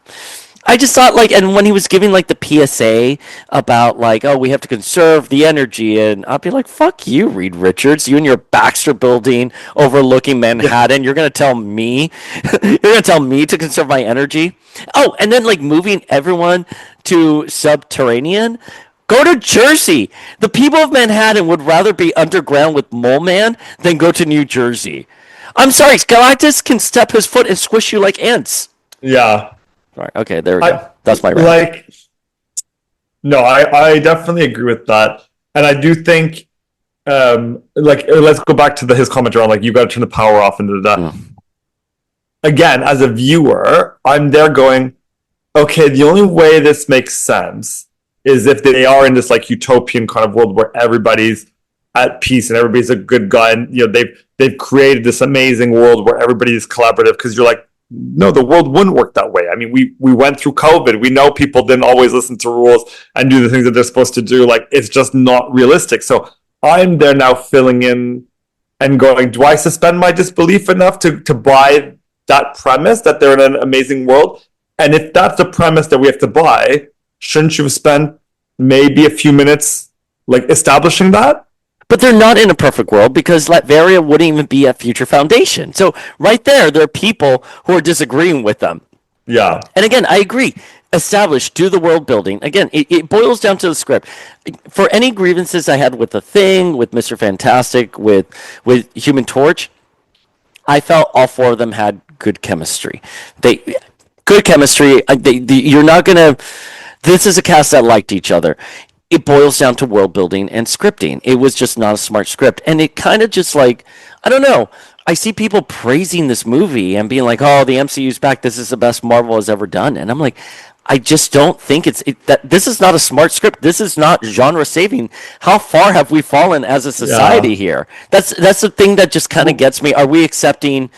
I just thought and when he was giving the PSA about oh, we have to conserve the energy, and I'll be fuck you, Reed Richards, you and your Baxter building overlooking Manhattan. You're gonna tell me to conserve my energy? Oh, and then moving everyone to subterranean. Go to Jersey. The people of Manhattan would rather be underground with Mole Man than go to New Jersey. I'm sorry, Galactus can step his foot and squish you like ants. Yeah. Right. Okay, there we go. That's my rant. No, I definitely agree with that, and I do think, let's go back to his comment around you got to turn the power off into that. Again, as a viewer, I'm there going, okay, the only way this makes sense is if they are in this utopian kind of world where everybody's at peace and everybody's a good guy, and they've created this amazing world where everybody's collaborative. Because you're no, the world wouldn't work that way. I mean, we went through COVID. We know people didn't always listen to rules and do the things that they're supposed to do. It's just not realistic. So I'm there now filling in and going, do I suspend my disbelief enough to buy that premise that they're in an amazing world? And if that's the premise that we have to buy, shouldn't you have spent maybe a few minutes establishing that? But they're not in a perfect world, because Latveria wouldn't even be at Future Foundation. So right there are people who are disagreeing with them. Yeah. And again, I agree. Establish, do the world building. Again, it boils down to the script. For any grievances I had with The Thing, with Mr. Fantastic, with Human Torch, I felt all four of them had good chemistry. Good chemistry. You're not going to... This is a cast that liked each other. It boils down to world building and scripting. It was just not a smart script. And it kind of just I don't know. I see people praising this movie and being oh, the MCU's back. This is the best Marvel has ever done. And I'm I just don't think that this is not a smart script. This is not genre saving. How far have we fallen as a society here? That's the thing that just kind of gets me. Are we accepting,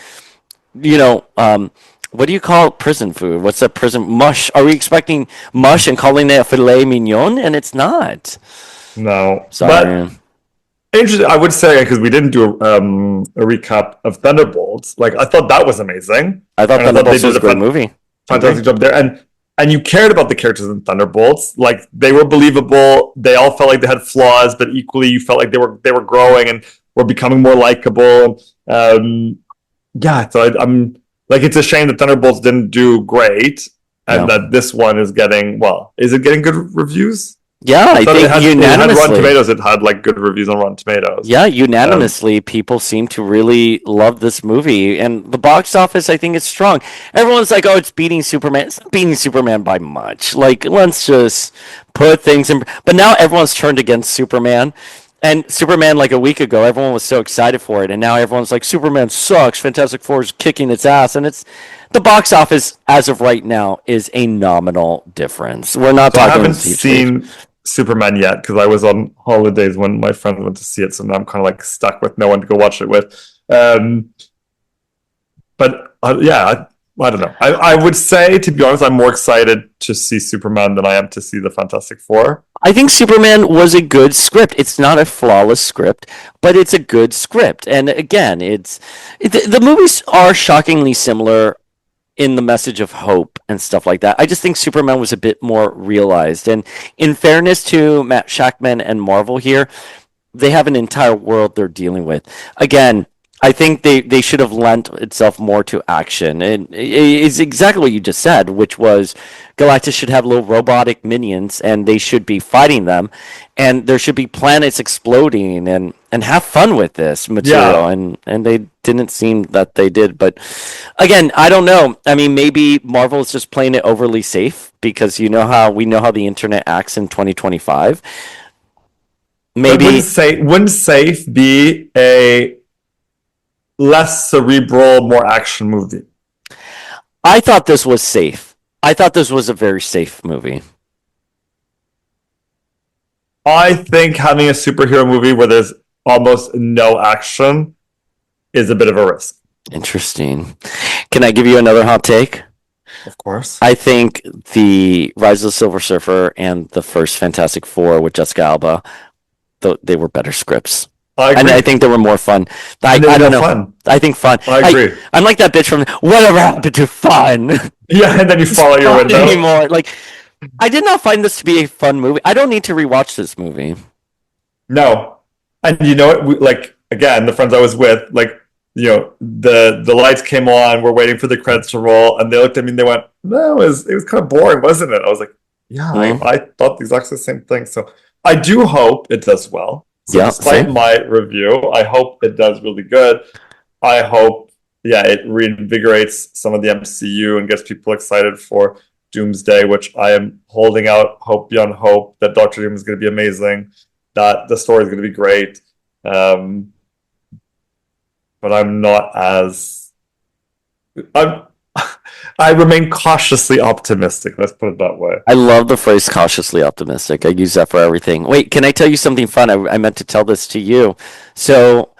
what do you call prison food? What's that prison mush? Are we expecting mush and calling it filet mignon? And it's not. No, but Sorry. interesting. I would say because we didn't do a recap of Thunderbolts. Like I thought that was amazing, I thought and I thought they Thunderbolts did was a a great movie. Agree. fantastic job there. And you cared about the characters in Thunderbolts. Like they were believable. They all felt like they had flaws, but equally you felt like they were growing and were becoming more likable. Yeah, so I'm like it's a shame that Thunderbolts didn't do great, and Yeah. that this one is getting well. Is it getting good reviews? Yeah, I I thought think it had Rotten unanimously. Tomatoes. It had like good reviews on Rotten Tomatoes. Yeah, Um, unanimously, people seem to really love this movie. And the box office, I think, is strong. Everyone's like, oh, it's beating Superman. It's not beating Superman by much. Like, let's just put things in. But now everyone's turned against Superman. And Superman, like a week ago, everyone was so excited for it. And now everyone's like, Superman sucks. Fantastic Four is kicking its ass. And it's the box office, as of right now, is a nominal difference. We're not so I talking haven't huge league. seen Superman yet because I was on holidays when my friend went to see it, so now I'm kind of like stuck with no one to go watch it with. Um, but yeah, I don't know. I would say, to be honest, I'm more excited to see Superman than I am to see the Fantastic Four. I think Superman was a good script. It's not a flawless script, but it's a good script. And again, the movies are shockingly similar in the message of hope and stuff like that. I just think Superman was a bit more realized. And in fairness to Matt Shackman and Marvel here, they have an entire world they're dealing with. Again, I think they should have lent itself more to action. And it's exactly what you just said, which was Galactus should have little robotic minions and they should be fighting them. And there should be planets exploding and have fun with this material. Yeah, And they didn't seem that they did. But again, I don't know. I mean, maybe Marvel is just playing it overly safe because we know how the internet acts in 2025. but Maybe wouldn't Safe be a less cerebral, more action movie? I thought this was safe. I thought this was a very safe movie. I think having a superhero movie where there's almost no action is a bit of a risk. Interesting. Can I give you another hot take? Of course. I think the Rise of the Silver Surfer and the first Fantastic Four with Jessica Alba, they were better scripts. I And agree. I think they were more fun. And they I were don't more know. fun. I think fun. I agree. I'm like that bitch from Whatever Happened to Fun? Yeah, and then you fall out your Not window. anymore. Like, I did not find this to be a fun movie. I don't need to rewatch this movie. No. And you know what? Like, again, the friends I was with, like, the lights came on, we're waiting for the credits to roll, and they looked at me and they went, no, it was kind of boring, wasn't it? I was like, yeah, Mhm. I thought the exact same thing. So I do hope it does well. So Yeah, despite same. my review, I hope it does really good. I hope, yeah, it reinvigorates some of the MCU and gets people excited for Doomsday, which I am holding out hope beyond hope that Doctor Doom is going to be amazing, that the story is going to be great. Um, but I'm not as I'm. I remain cautiously optimistic. Let's put it that way. I love the phrase cautiously optimistic. I use that for everything. Wait, can I tell you something fun? I meant to tell this to you. So,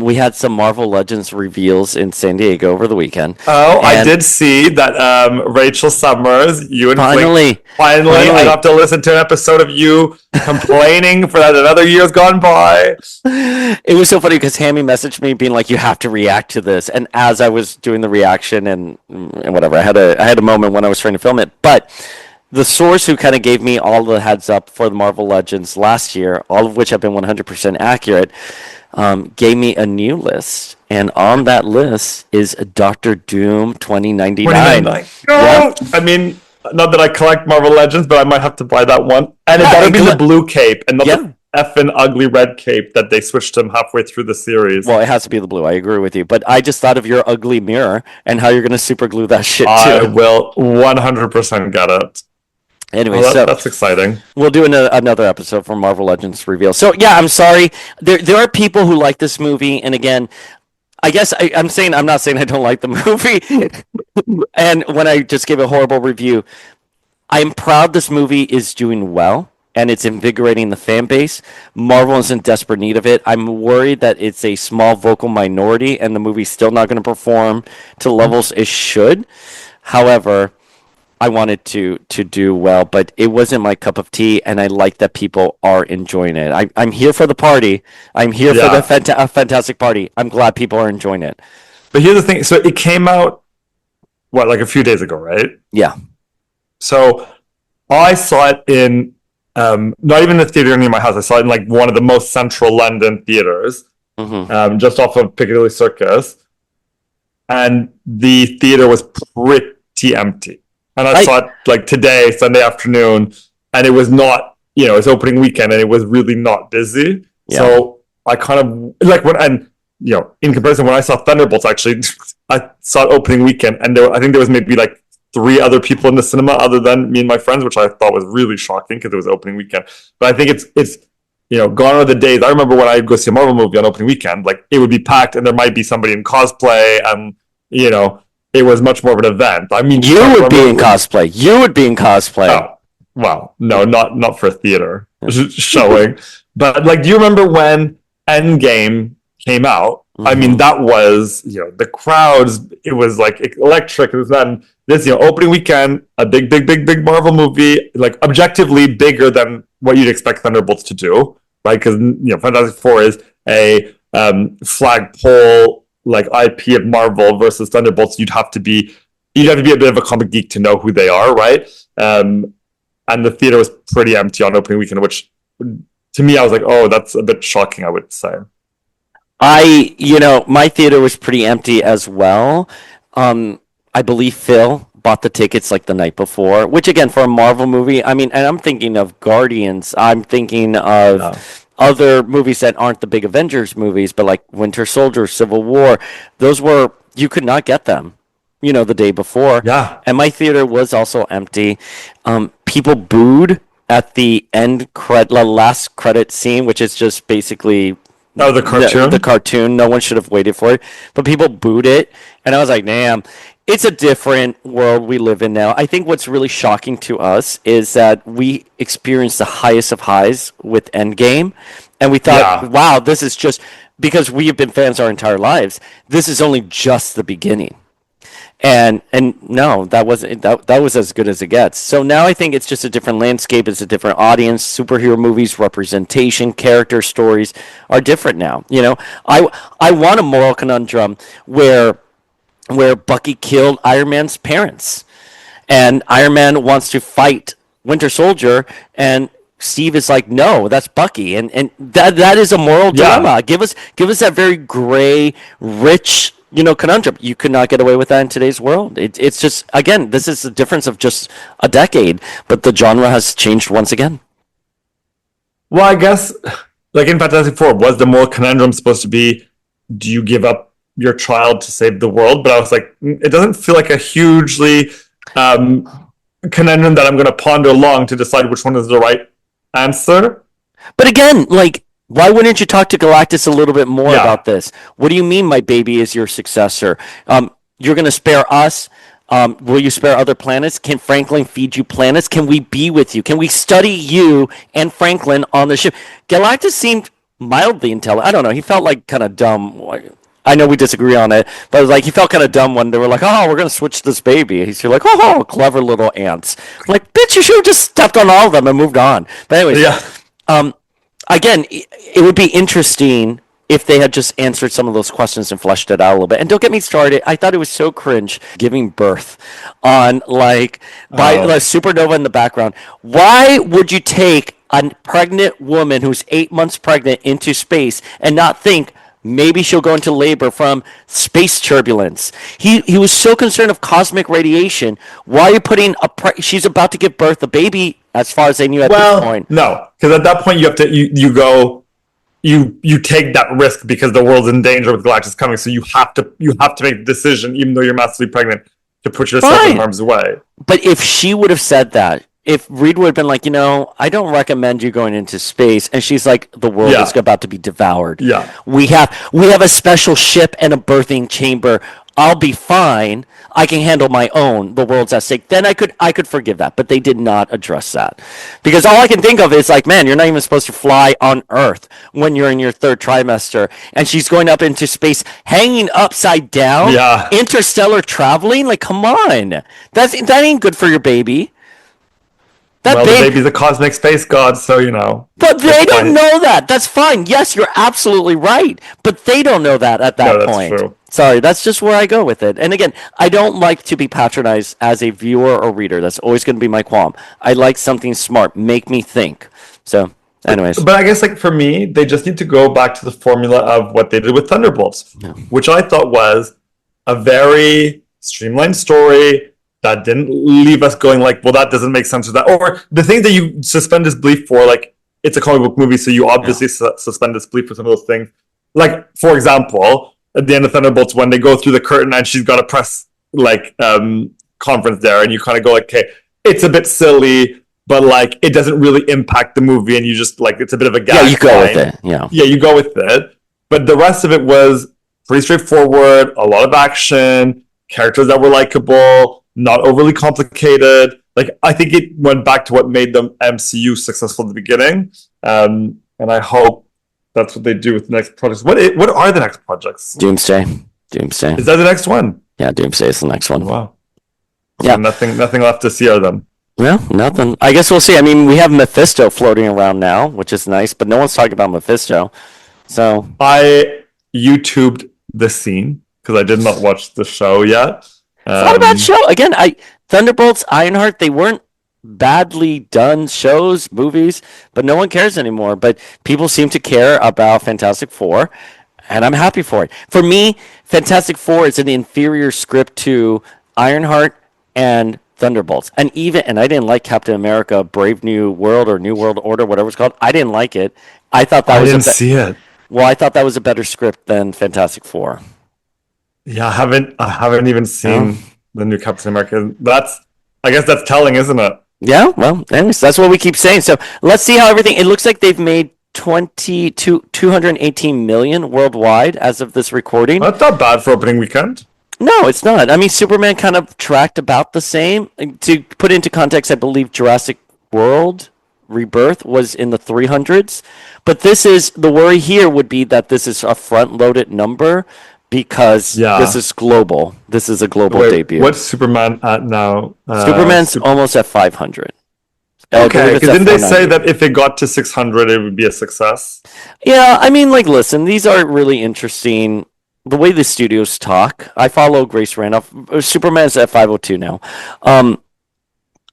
we had some Marvel Legends reveals in San Diego over the weekend. Oh, I And did see that Rachel Summers, you and Blake, finally, finally, I finally, have to listen to an episode of you complaining for that another year's gone by. it was so funny because Hammy messaged me being like, "You have to react to this." And as I was doing the reaction and whatever, I had a moment when I was trying to film it. But the source who kind of gave me all the heads up for the Marvel Legends last year, all of which have been 100% accurate, gave me a new list. And on that list is Doctor Doom 2099. 29. Yeah. No! I mean, not that I collect Marvel Legends, but I might have to buy that one. And it Yeah, better and be the blue cape and not yeah. the effing ugly red cape that they switched him halfway through the series. Well, it has to be the blue. I agree with you. But I just thought of your ugly mirror and how you're going to super glue that shit I too. will 100% get it. Anyway, Well, so that's exciting. we'll do another episode for Marvel Legends reveal. So yeah, I'm sorry. There are people who like this movie, and again, I guess I'm not saying I don't like the movie. And when I just gave a horrible review, I'm proud this movie is doing well. and it's invigorating the fan base. Marvel is in desperate need of it. I'm worried that it's a small vocal minority and the movie's still not going to perform to levels it should. However, I wanted to do well, but it wasn't my cup of tea, and I like that people are enjoying it. I'm here for the party. I'm here for the fantastic party. I'm glad people are enjoying it. But here's the thing. So it came out, what, like a few days ago, right? Yeah. So I saw it in, not even a theater near my house. I saw it in like one of the most central London theaters, just off of Piccadilly Circus. And the theater was pretty empty. And I saw it like today, Sunday afternoon, and it was not, it's opening weekend, and it was really not busy. Yeah. So I kind of like in comparison, when I saw Thunderbolts, actually, I saw it opening weekend, and I think there was maybe like 3 other people in the cinema other than me and my friends, which I thought was really shocking because it was opening weekend. But I think it's gone are the days. I remember when I'd go see a Marvel movie on opening weekend, like it would be packed, and there might be somebody in cosplay, and it was much more of an event. I mean, you would be in cosplay. You would be in cosplay. Oh, well, no, not for a theater showing. But like, do you remember when Endgame came out? I mean, that was the crowds. It was like electric. It was then this opening weekend, a big Marvel movie, like objectively bigger than what you'd expect Thunderbolts to do, right? Because Fantastic Four is a flagpole like IP of Marvel versus Thunderbolts. You'd have to be a bit of a comic geek to know who they are, right? And the theater was pretty empty on opening weekend, which to me, I was like, oh, that's a bit shocking, I would say. My theater was pretty empty as well. I believe Phil bought the tickets like the night before, which again, for a Marvel movie, I mean, and I'm thinking of Guardians. I'm thinking of other movies that aren't the big Avengers movies, but like Winter Soldier, Civil War. Those were, you could not get them, the day before. Yeah. And my theater was also empty. People booed at the last credit scene, which is just basically the cartoon. The cartoon. No one should have waited for it, but people booed it, and I was like, "Damn, it's a different world we live in now." I think what's really shocking to us is that we experienced the highest of highs with Endgame, and we thought, "Wow, this is just because we have been fans our entire lives. This is only just the beginning." And no, that wasn't that was as good as it gets. So now I think it's just a different landscape. It's a different audience. Superhero movies, representation, character stories are different now. I want a moral conundrum where Bucky killed Iron Man's parents, and Iron Man wants to fight Winter Soldier, and Steve is like, no, that's Bucky, and that is a moral dilemma. Give us that very gray, rich conundrum. You could not get away with that in today's world. It's just, again, this is the difference of just a decade, but the genre has changed once again. Well, I guess, like in Fantastic Four, was the moral conundrum supposed to be, do you give up your child to save the world? But I was like, it doesn't feel like a hugely conundrum that I'm going to ponder long to decide which one is the right answer. But again, like, why wouldn't you talk to Galactus a little bit more about this? What do you mean my baby is your successor? You're going to spare us? Will you spare other planets? Can Franklin feed you planets? Can we be with you? Can we study you and Franklin on the ship? Galactus seemed mildly intelligent. I don't know. He felt like kind of dumb. I know we disagree on it, but it was like he felt kind of dumb when they were like, "Oh, we're going to switch this baby." He's like, "Oh, clever little ants." I'm like, bitch, you should have just stepped on all of them and moved on. But anyways, again, it would be interesting if they had just answered some of those questions and fleshed it out a little bit. And don't get me started, I thought it was so cringe giving birth on by a supernova in the background. Why would you take a pregnant woman who's 8 months pregnant into space and not think maybe she'll go into labor from space turbulence? He was so concerned of cosmic radiation. Why are you putting she's about to give birth, the baby, as far as they knew at this point? No, because at that point you have to you take that risk because the world's in danger with Galactus coming. So you have to make the decision, even though you're massively pregnant, to put yourself in harm's way. But if she would have said that, if Reed would have been like, I don't recommend you going into space, and she's like, the world is about to be devoured. Yeah, we have a special ship and a birthing chamber I'll be fine. I can handle my own. The world's at stake. Then I could forgive that. But they did not address that, because all I can think of is like, man, you're not even supposed to fly on Earth when you're in your third trimester, and she's going up into space, hanging upside down, Yeah. interstellar traveling. Like, come on, that ain't good for your baby. That Well, the baby. baby's a cosmic space god, so you know. But they it's don't fine. know that. That's fine. Yes, you're absolutely right. But they don't know that at that No, that's point. true. Sorry, that's just where I go with it. And again, I don't like to be patronized as a viewer or reader. That's always going to be my qualm. I like something smart, make me think. So, anyways. But I guess like for me, they just need to go back to the formula of what they did with Thunderbolts, which I thought was a very streamlined story that didn't leave us going like, well, that doesn't make sense with that. Or the thing that you suspend disbelief for, like it's a comic book movie, so you obviously suspend disbelief for some of those things. Like, for example, at the end of Thunderbolts, when they go through the curtain and she's got a press like conference there, and you kind of go like, okay, it's a bit silly, but like it doesn't really impact the movie, and you just like it's a bit of a gag. Yeah, you go with it. Yeah, you go with it. But the rest of it was pretty straightforward. A lot of action, characters that were likable, not overly complicated. Like I think it went back to what made them MCU successful at the beginning, and I hope that's what they do with the next projects. What are the next projects? Doomsday. Is that the next one? Yeah, Doomsday is the next one. Wow. Yeah. So nothing left to see of them. Well, nothing. I guess we'll see. I mean, we have Mephisto floating around now, which is nice, but no one's talking about Mephisto. So I YouTubed the scene because I did not watch the show yet. It's not a bad show. Again, Thunderbolts, Ironheart, they weren't badly done shows, movies, but no one cares anymore. But people seem to care about Fantastic Four, and I'm happy for it. For me, Fantastic Four is an inferior script to Ironheart and Thunderbolts. And I didn't like Captain America, Brave New World or New World Order, whatever it's called. I didn't like it. I thought that I didn't see it. Well, I thought that was a better script than Fantastic Four. Yeah, I haven't even seen the new Captain America. I guess that's telling, isn't it? Yeah, well, anyways, that's what we keep saying. So let's see how everything. It looks like they've made 218 million worldwide as of this recording. That's not bad for opening weekend. No, it's not. I mean, Superman kind of tracked about the same. To put into context, I believe Jurassic World Rebirth was in the 300s. But the worry here would be that this is a front-loaded number because this is global. This is a global debut. What's Superman at now? Superman's almost at 500. Okay, because didn't they say that if it got to 600, it would be a success? Yeah, I mean, like, listen, these are really interesting. The way the studios talk, I follow Grace Randolph. Superman's at 502 now.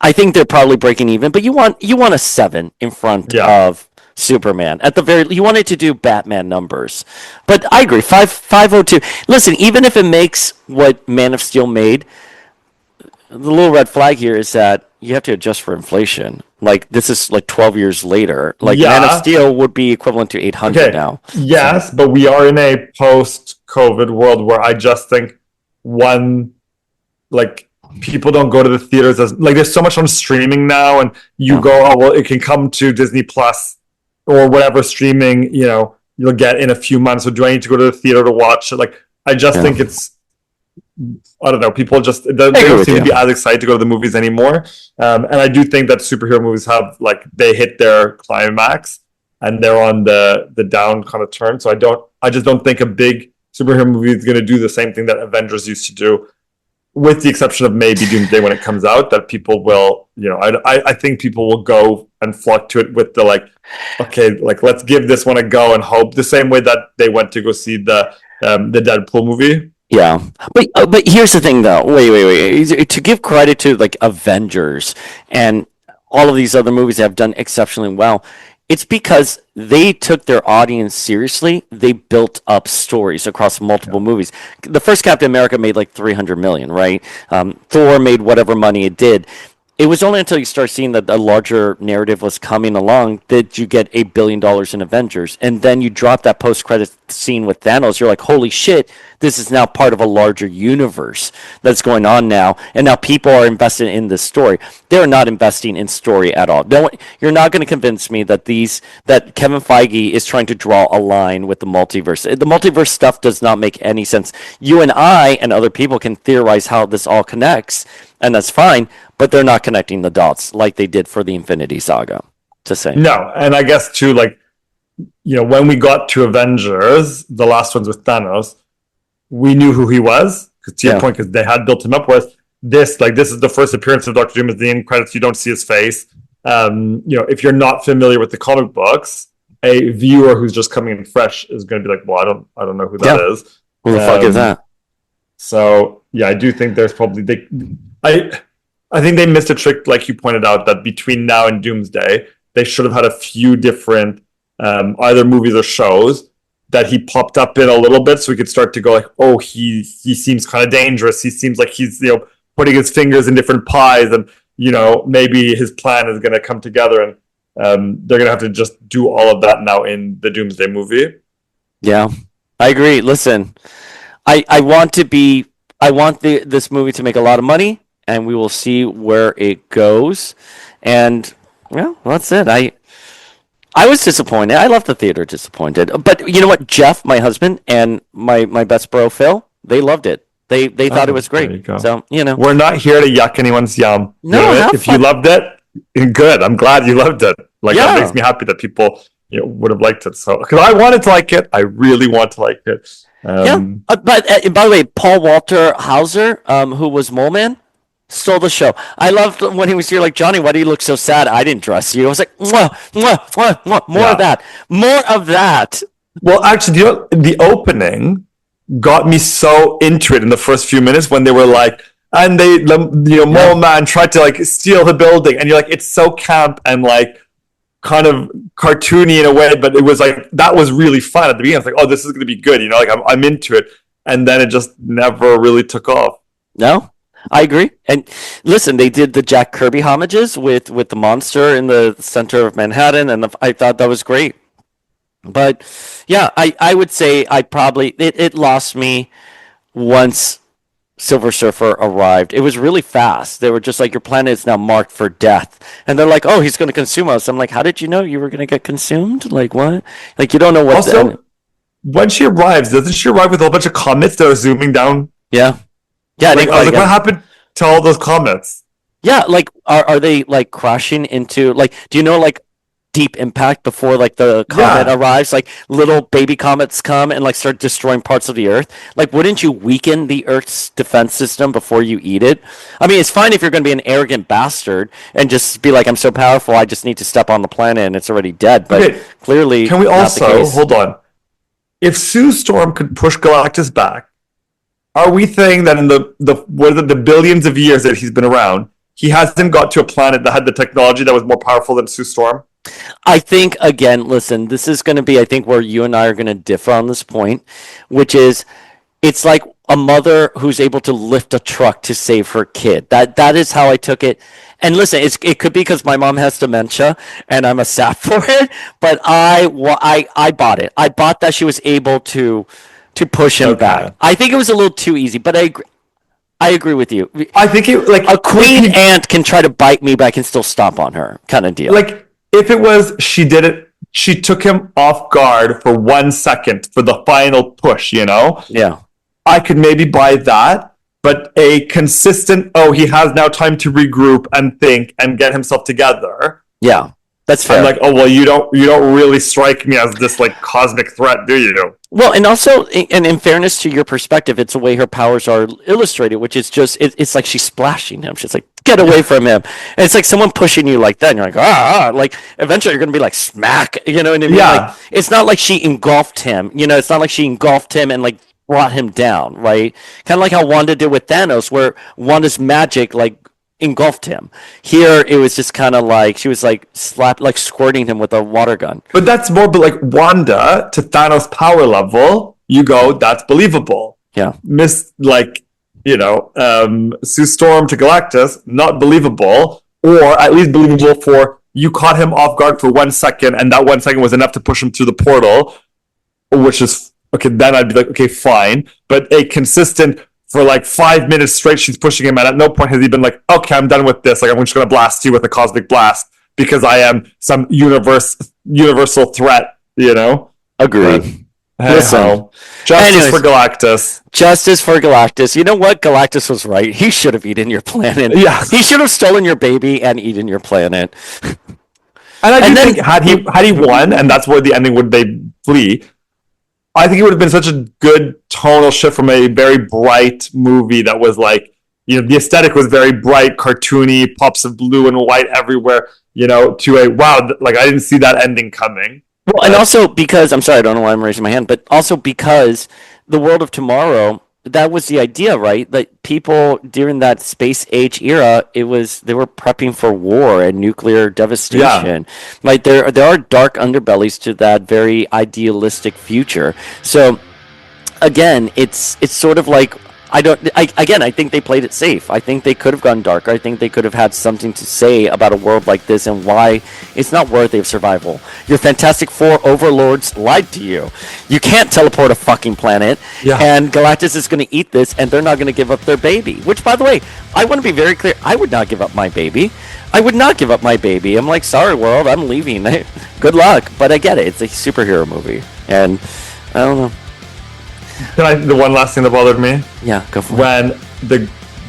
I think they're probably breaking even, but you want a 7 in front of Superman. At the you want it to do Batman numbers. But I agree, 502. Listen, even if it makes what Man of Steel made, the little red flag here is that you have to adjust for inflation. Like, this is like 12 years later. Like, Man of Steel would be equivalent to 800 now. Yes, but we are in a post-COVID world where I just think people don't go to the theaters as like there's so much on streaming now, and you go, oh well, it can come to Disney Plus or whatever streaming you'll get in a few months. So do I need to go to the theater to watch it? Like, I just think it's, I don't know, people just they don't seem to be as excited to go to the movies anymore. And I do think that superhero movies have they hit their climax and they're on the down kind of turn. So I just don't think a big superhero movie is going to do the same thing that Avengers used to do, with the exception of maybe Doomsday when it comes out, that people will, I think people will go and flock to it with the let's give this one a go and hope, the same way that they went to go see the Deadpool movie. Yeah, but here's the thing though. Wait. To give credit to Avengers and all of these other movies that have done exceptionally well, it's because they took their audience seriously. They built up stories across multiple movies. The first Captain America made like 300 million, right? Thor made whatever money it did. It was only until you start seeing that a larger narrative was coming along that you get $1 billion in Avengers. And then you drop that post-credit scene with Thanos. You're like, holy shit, This is now part of a larger universe that's going on now, and now people are invested in this story. They're not investing in story at all. No, you're not going to convince me that Kevin Feige is trying to draw a line with the multiverse. The multiverse stuff does not make any sense. You and I and other people can theorize how this all connects, and that's fine, but they're not connecting the dots like they did for the Infinity Saga. To say no, and I guess too, like, when we got to Avengers, the last ones with Thanos, we knew who he was, because to your point, because they had built him up. Whereas this is the first appearance of Doctor Doom. Is the end credits, you don't see his face. If you're not familiar with the comic books, a viewer who's just coming in fresh is going to be like, well, I don't know who that is. Who the fuck is that? So yeah, I do think there's probably I think they missed a trick, like you pointed out, that between now and Doomsday, they should have had a few different either movies or shows that he popped up in a little bit, so we could start to go like, oh, he seems kind of dangerous. He seems like he's putting his fingers in different pies, and maybe his plan is going to come together, and they're going to have to just do all of that now in the Doomsday movie. Yeah, I agree. Listen, I want this movie to make a lot of money, and we will see where it goes. And well, that's it. I was disappointed. I left the theater disappointed. But you know what? Jeff, my husband, and my best bro, Phil, they loved it. They thought it was great. So, We're not here to yuck anyone's yum. No, if you loved it, good. I'm glad you loved it. That makes me happy that people would have liked it. So, because I wanted to like it. I really want to like it. But by the way, Paul Walter Hauser, who was Mole Man, stole the show. I loved when he was here, like, Johnny, why do you look so sad? I didn't dress you. I was like, mwah, mwah, mwah, mwah. More of that. More of that. Well, actually, the opening got me so into it in the first few minutes when they were like, and Mole Man tried to like steal the building, and you're like, it's so camp and like kind of cartoony in a way, but it was like, that was really fun at the beginning. It's like, oh, this is going to be good. Like I'm into it. And then it just never really took off. No? I agree. And listen, they did the Jack Kirby homages with the monster in the center of Manhattan, and I thought that was great. But yeah, I would say it lost me once Silver Surfer arrived. It was really fast. They were just like, your planet is now marked for death. And they're like, oh, he's going to consume us. I'm like, how did you know you were going to get consumed? Like, what? Like, you don't know what. Also, when she arrives, doesn't she arrive with a whole bunch of comets that are zooming down? Yeah. Yeah, I was like, what happened to all those comets? Yeah, like are they like crashing into, like, do you know, like, Deep Impact, before like the comet arrives, like little baby comets come and like start destroying parts of the Earth? Like, wouldn't you weaken the Earth's defense system before you eat it? I mean, it's fine if you're going to be an arrogant bastard and just be like, I'm so powerful, I just need to step on the planet and it's already dead. But clearly, can we also hold on? If Sue Storm could push Galactus back, are we saying that in the billions of years that he's been around, he hasn't got to a planet that had the technology that was more powerful than Sue Storm? I think, again, listen, this is going to be, I think, where you and I are going to differ on this point, which is, it's like a mother who's able to lift a truck to save her kid. That is how I took it. And listen, it could be because my mom has dementia and I'm a sap for it, but I bought it. I bought that she was able to push him back. I think it was a little too easy, but I agree with you. I think it, like, a queen ant can try to bite me, but I can still stomp on her, kind of deal. Like, if it was, she did it, she took him off guard for 1 second for the final push, Yeah. I could maybe buy that, but a consistent, he has now time to regroup and think and get himself together. Yeah. That's fair. I'm like, oh, well, you don't really strike me as this like cosmic threat, do you? Well, and also, and in fairness to your perspective, it's the way her powers are illustrated, which is just, it's like she's splashing him. She's like, get away from him. And it's like someone pushing you like that, and you're like, like, eventually you're going to be like, smack, you know what I mean? Yeah. Like, it's not like she engulfed him, it's not like she engulfed him and like brought him down, right? Kind of like how Wanda did with Thanos, where Wanda's magic, like, engulfed him. Here it was just kind of like she was like squirting him with a water gun. But that's more, but like Wanda to Thanos power level, you go, that's believable. Yeah. Sue Storm to Galactus, not believable, or at least believable for you caught him off guard for 1 second, and that 1 second was enough to push him through the portal, which is okay, then I'd be like, okay, fine. But a consistent for like 5 minutes straight, she's pushing him, and at no point has he been like, okay, I'm done with this. Like, I'm just going to blast you with a cosmic blast because I am some universal threat, you know? Agreed. But, hey, Listen. how. Justice Anyways. for Galactus. Justice for Galactus. You know what? Galactus was right. He should have eaten your planet. Yeah. He should have stolen your baby and eaten your planet. And I do And then- think had he won, and that's where the ending would they flee, I think it would have been such a good tonal shift from a very bright movie that was like, you know, the aesthetic was very bright, cartoony, pops of blue and white everywhere, you know, to a wow, like I didn't see that ending coming. Well, and also because I'm sorry, I don't know why I'm raising my hand, but also because the world of tomorrow, that was the idea, right? That people during that space age era, they were prepping for war and nuclear devastation. Like there are dark underbellies to that very idealistic future. So again, it's sort of like I think they played it safe. I think they could have gone darker. I think they could have had something to say about a world like this and why it's not worthy of survival. Your Fantastic Four overlords lied to you. You can't teleport a fucking planet, and Galactus is going to eat this, and they're not going to give up their baby. Which, by the way, I want to be very clear. I would not give up my baby. I would not give up my baby. I'm like, sorry, world, I'm leaving. Good luck. But I get it. It's a superhero movie, and I don't know. The one last thing that bothered me? Yeah, go for it.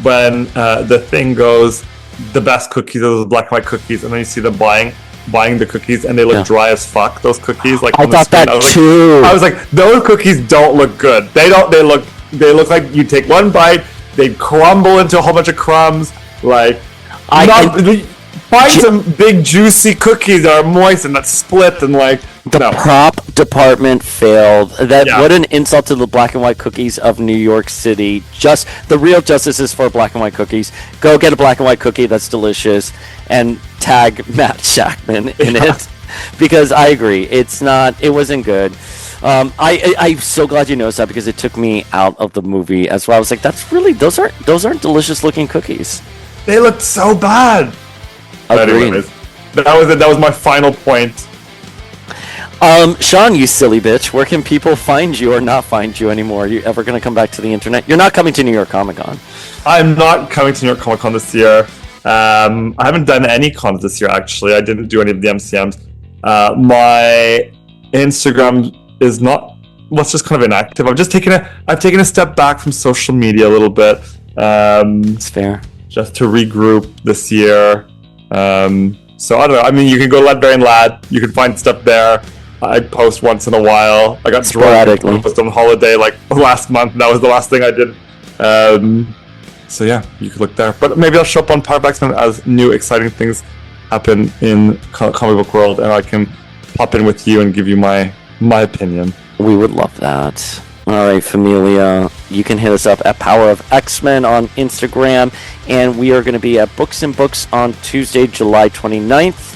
When the thing goes, the best cookies are those black and white cookies, and then you see them buying the cookies, and they look dry as fuck. Those cookies, like I thought that too. I was like, those cookies don't look good. They don't. They look like you take one bite, they crumble into a whole bunch of crumbs. Like, find some big juicy cookies that are moist and that split and like. The prop department failed. What an insult to the black and white cookies of New York City. Just the real justice is for black and white cookies. Go get a black and white cookie that's delicious and tag Matt Shackman in it, because I agree, it wasn't good. I'm so glad you noticed that, because it took me out of the movie as well. I was like, those aren't delicious looking cookies. They looked so bad. Agreed. Anyways, that was it. That was my final point. Sean, you silly bitch, where can people find you or not find you anymore? Are you ever going to come back to the internet? You're not coming to New York Comic Con. I'm not coming to New York Comic Con this year. I haven't done any cons this year, actually. I didn't do any of the MCMs. My Instagram is not, well, it's just kind of inactive. I've taken a step back from social media a little bit. It's fair. Just to regroup this year. So I don't know. I mean, you can go to Ledberry and Lad. You can find stuff there. I post once in a while. I got drunk and was on holiday like last month. That was the last thing I did. So yeah, you could look there. But maybe I'll show up on Powerbacksman as new exciting things happen in comic book world, and I can pop in with you and give you my opinion. We would love that. All right, Familia, you can hit us up at Power of X-Men on Instagram, and we are going to be at Books and Books on Tuesday, July 29th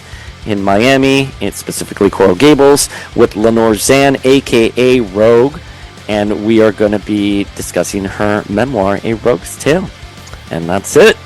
in Miami, and specifically Coral Gables, with Lenore Zan, a.k.a. Rogue, and we are going to be discussing her memoir, A Rogue's Tale. And that's it.